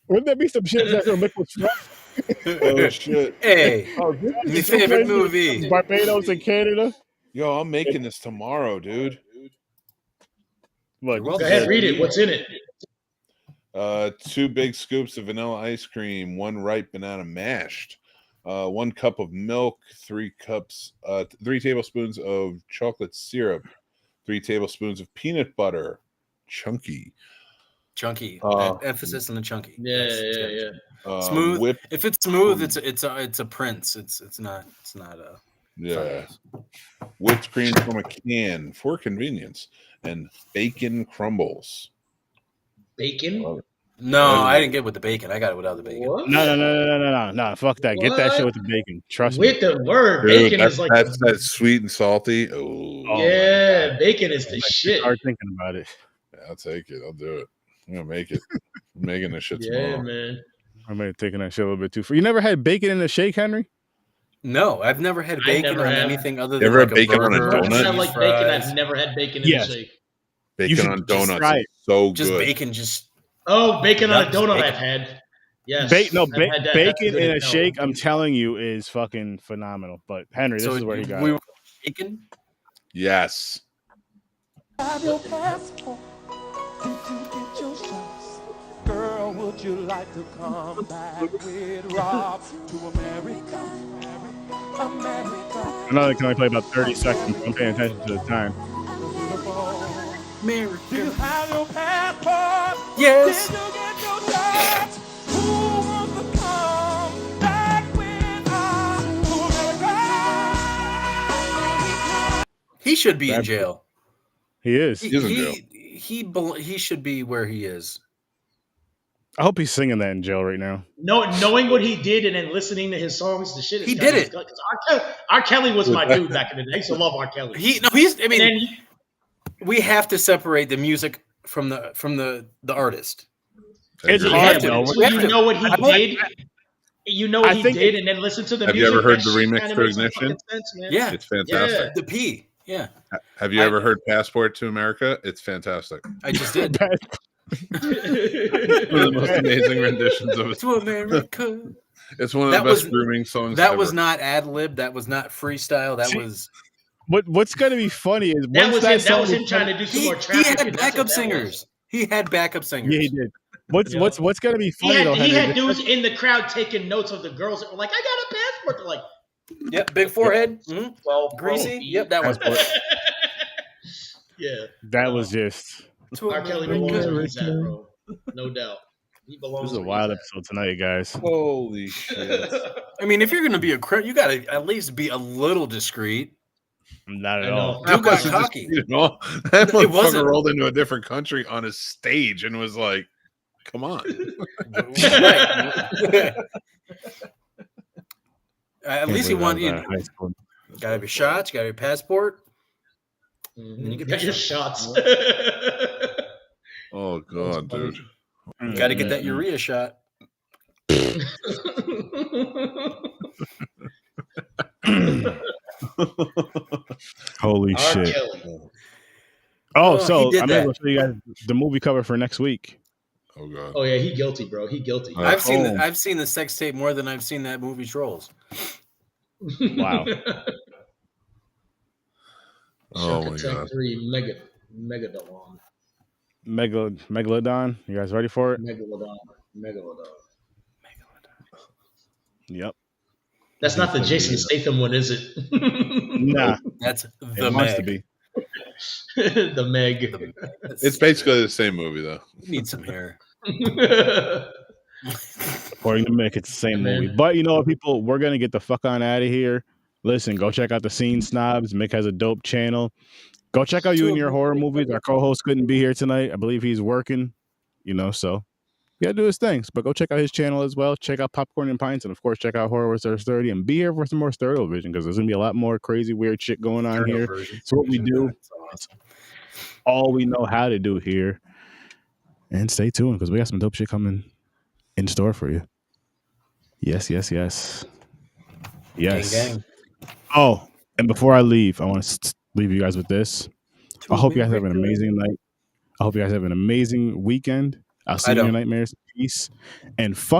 Wouldn't that be some shit that's gonna make us sweat? Oh, shit. Hey, Oh, this your is two favorite places, movie. Barbados and Canada. Yo, I'm making this tomorrow, dude. Look, Well, Go ahead, read it. What's in it? 2 big scoops of vanilla ice cream, 1 ripe banana mashed, 1 cup of milk, 3 tablespoons of chocolate syrup, 3 tablespoons of peanut butter, chunky. Emphasis on the chunky. Yeah. Smooth. If it's smooth, it's a Prince. It's not a. Yeah. Whipped cream from a can for convenience, and bacon crumbles. Bacon? No, I didn't get it with the bacon. I got it without the bacon. What? No. Fuck that. Get that shit with the bacon. Trust me. With the word, Dude, bacon is like that's that sweet and salty. Oh, yeah, bacon is the shit. Start thinking about it. Yeah, I'll take it. I'll do it. I'm gonna make it. I'm making this shit Yeah, tomorrow. man. I may have taken that shit a little bit too far. You never had bacon in a shake, Henry? No, I've never had bacon on anything other than Ever like had bacon on a burger or donut? I like fries. bacon. I've never had bacon in a shake. Bacon on donuts is so Just good. bacon, just bacon on a Nuts, donut bacon. I've had. Yes. No, I've had that. bacon That's in good a as hell. shake, I'm telling you, is fucking phenomenal. But Henry, this is where he got it. Bacon? Yes. Have your passport. Did you get your shots? Girl, would you like to come back with Rob to America? I know they can only play about 30 seconds. I'm paying attention to the time. Do you have your passport? Yes. Did you get your shots? Who wants to come back with us to America? He should be in jail. He is. He's in jail. He should be where he is. I hope he's singing that in jail right now. Knowing what he did and then listening to his songs, the shit is He did it. Because R. Kelly was my dude back in the day. I used to love R. Kelly. We have to separate the music from the artist. It's Agree. hard though. You know what he did. You know what he did, and then listen to the Have music. you ever heard That the shit remix kinda for makes some Ignition? fucking sense, man. Yeah, It's fantastic. The P. Yeah, Have you ever heard Passport to America? It's fantastic. I just did. One of the most amazing renditions of it. To America. It's one of the best grooming songs That ever. was not ad lib. That was not freestyle. That was. What's gonna be funny is That once was him trying to do some more He traffic. had backup singers. He had backup singers. Yeah, he did. What's gonna be funny though, He Henry? had dudes in the crowd taking notes of the girls that were like, "I got a passport." They're like, Yep, big forehead. Mm-hmm. "Well, Greasy. Yep, that was. Yeah, That was just. R. Kelly belongs where he's at, bro. No doubt. He belongs. This is a wild episode tonight, guys. Holy shit! I mean, if you're gonna be a crowd, you gotta at least be a little discreet. Not at I know. all. Dude got cocky. You know, that It wasn't. motherfucker rolled into a different country on his stage and was like, "Come on." At least he wanted. You gotta have your shots. You gotta have your passport. Mm-hmm. You get your shots. Oh god, dude. You gotta get that urea shot. Holy R. shit! Kelly. Oh, he so did I'm gonna that. show you guys the movie cover for next week. Oh god. Oh yeah, he guilty, bro. He guilty. I've seen the sex tape more than I've seen that movie Trolls. Wow. Oh Shark my Attack god. 3 Megalodon. Megalodon. You guys ready for it? Megalodon. Yep. That's not the Jason Statham one, is it? Nah, That's it the wants to Meg. be. The Meg. It's basically the same movie though. You need some hair. According to Mick, it's the same movie. But you know what, people? We're gonna get the fuck on out of here. Listen, go check out the Scene Snobs. Mick has a dope channel. Go check out You and Your Horror Movies. Our co-host couldn't be here tonight. I believe he's working. So he gotta do his things. But go check out his channel as well. Check out Popcorn and Pints, and of course, check out Horror with Sir Sturdy. And be here for some more Sturdo Vision because there's gonna be a lot more crazy, weird shit going on here. It's what we do. It's all we know how to do here. And stay tuned because we got some dope shit coming in store for you. Yes. Gang, gang. Oh, and before I leave, I want to leave you guys with this. I hope you guys have an amazing night. I hope you guys have an amazing weekend. I'll see you in your nightmares. Peace. And fuck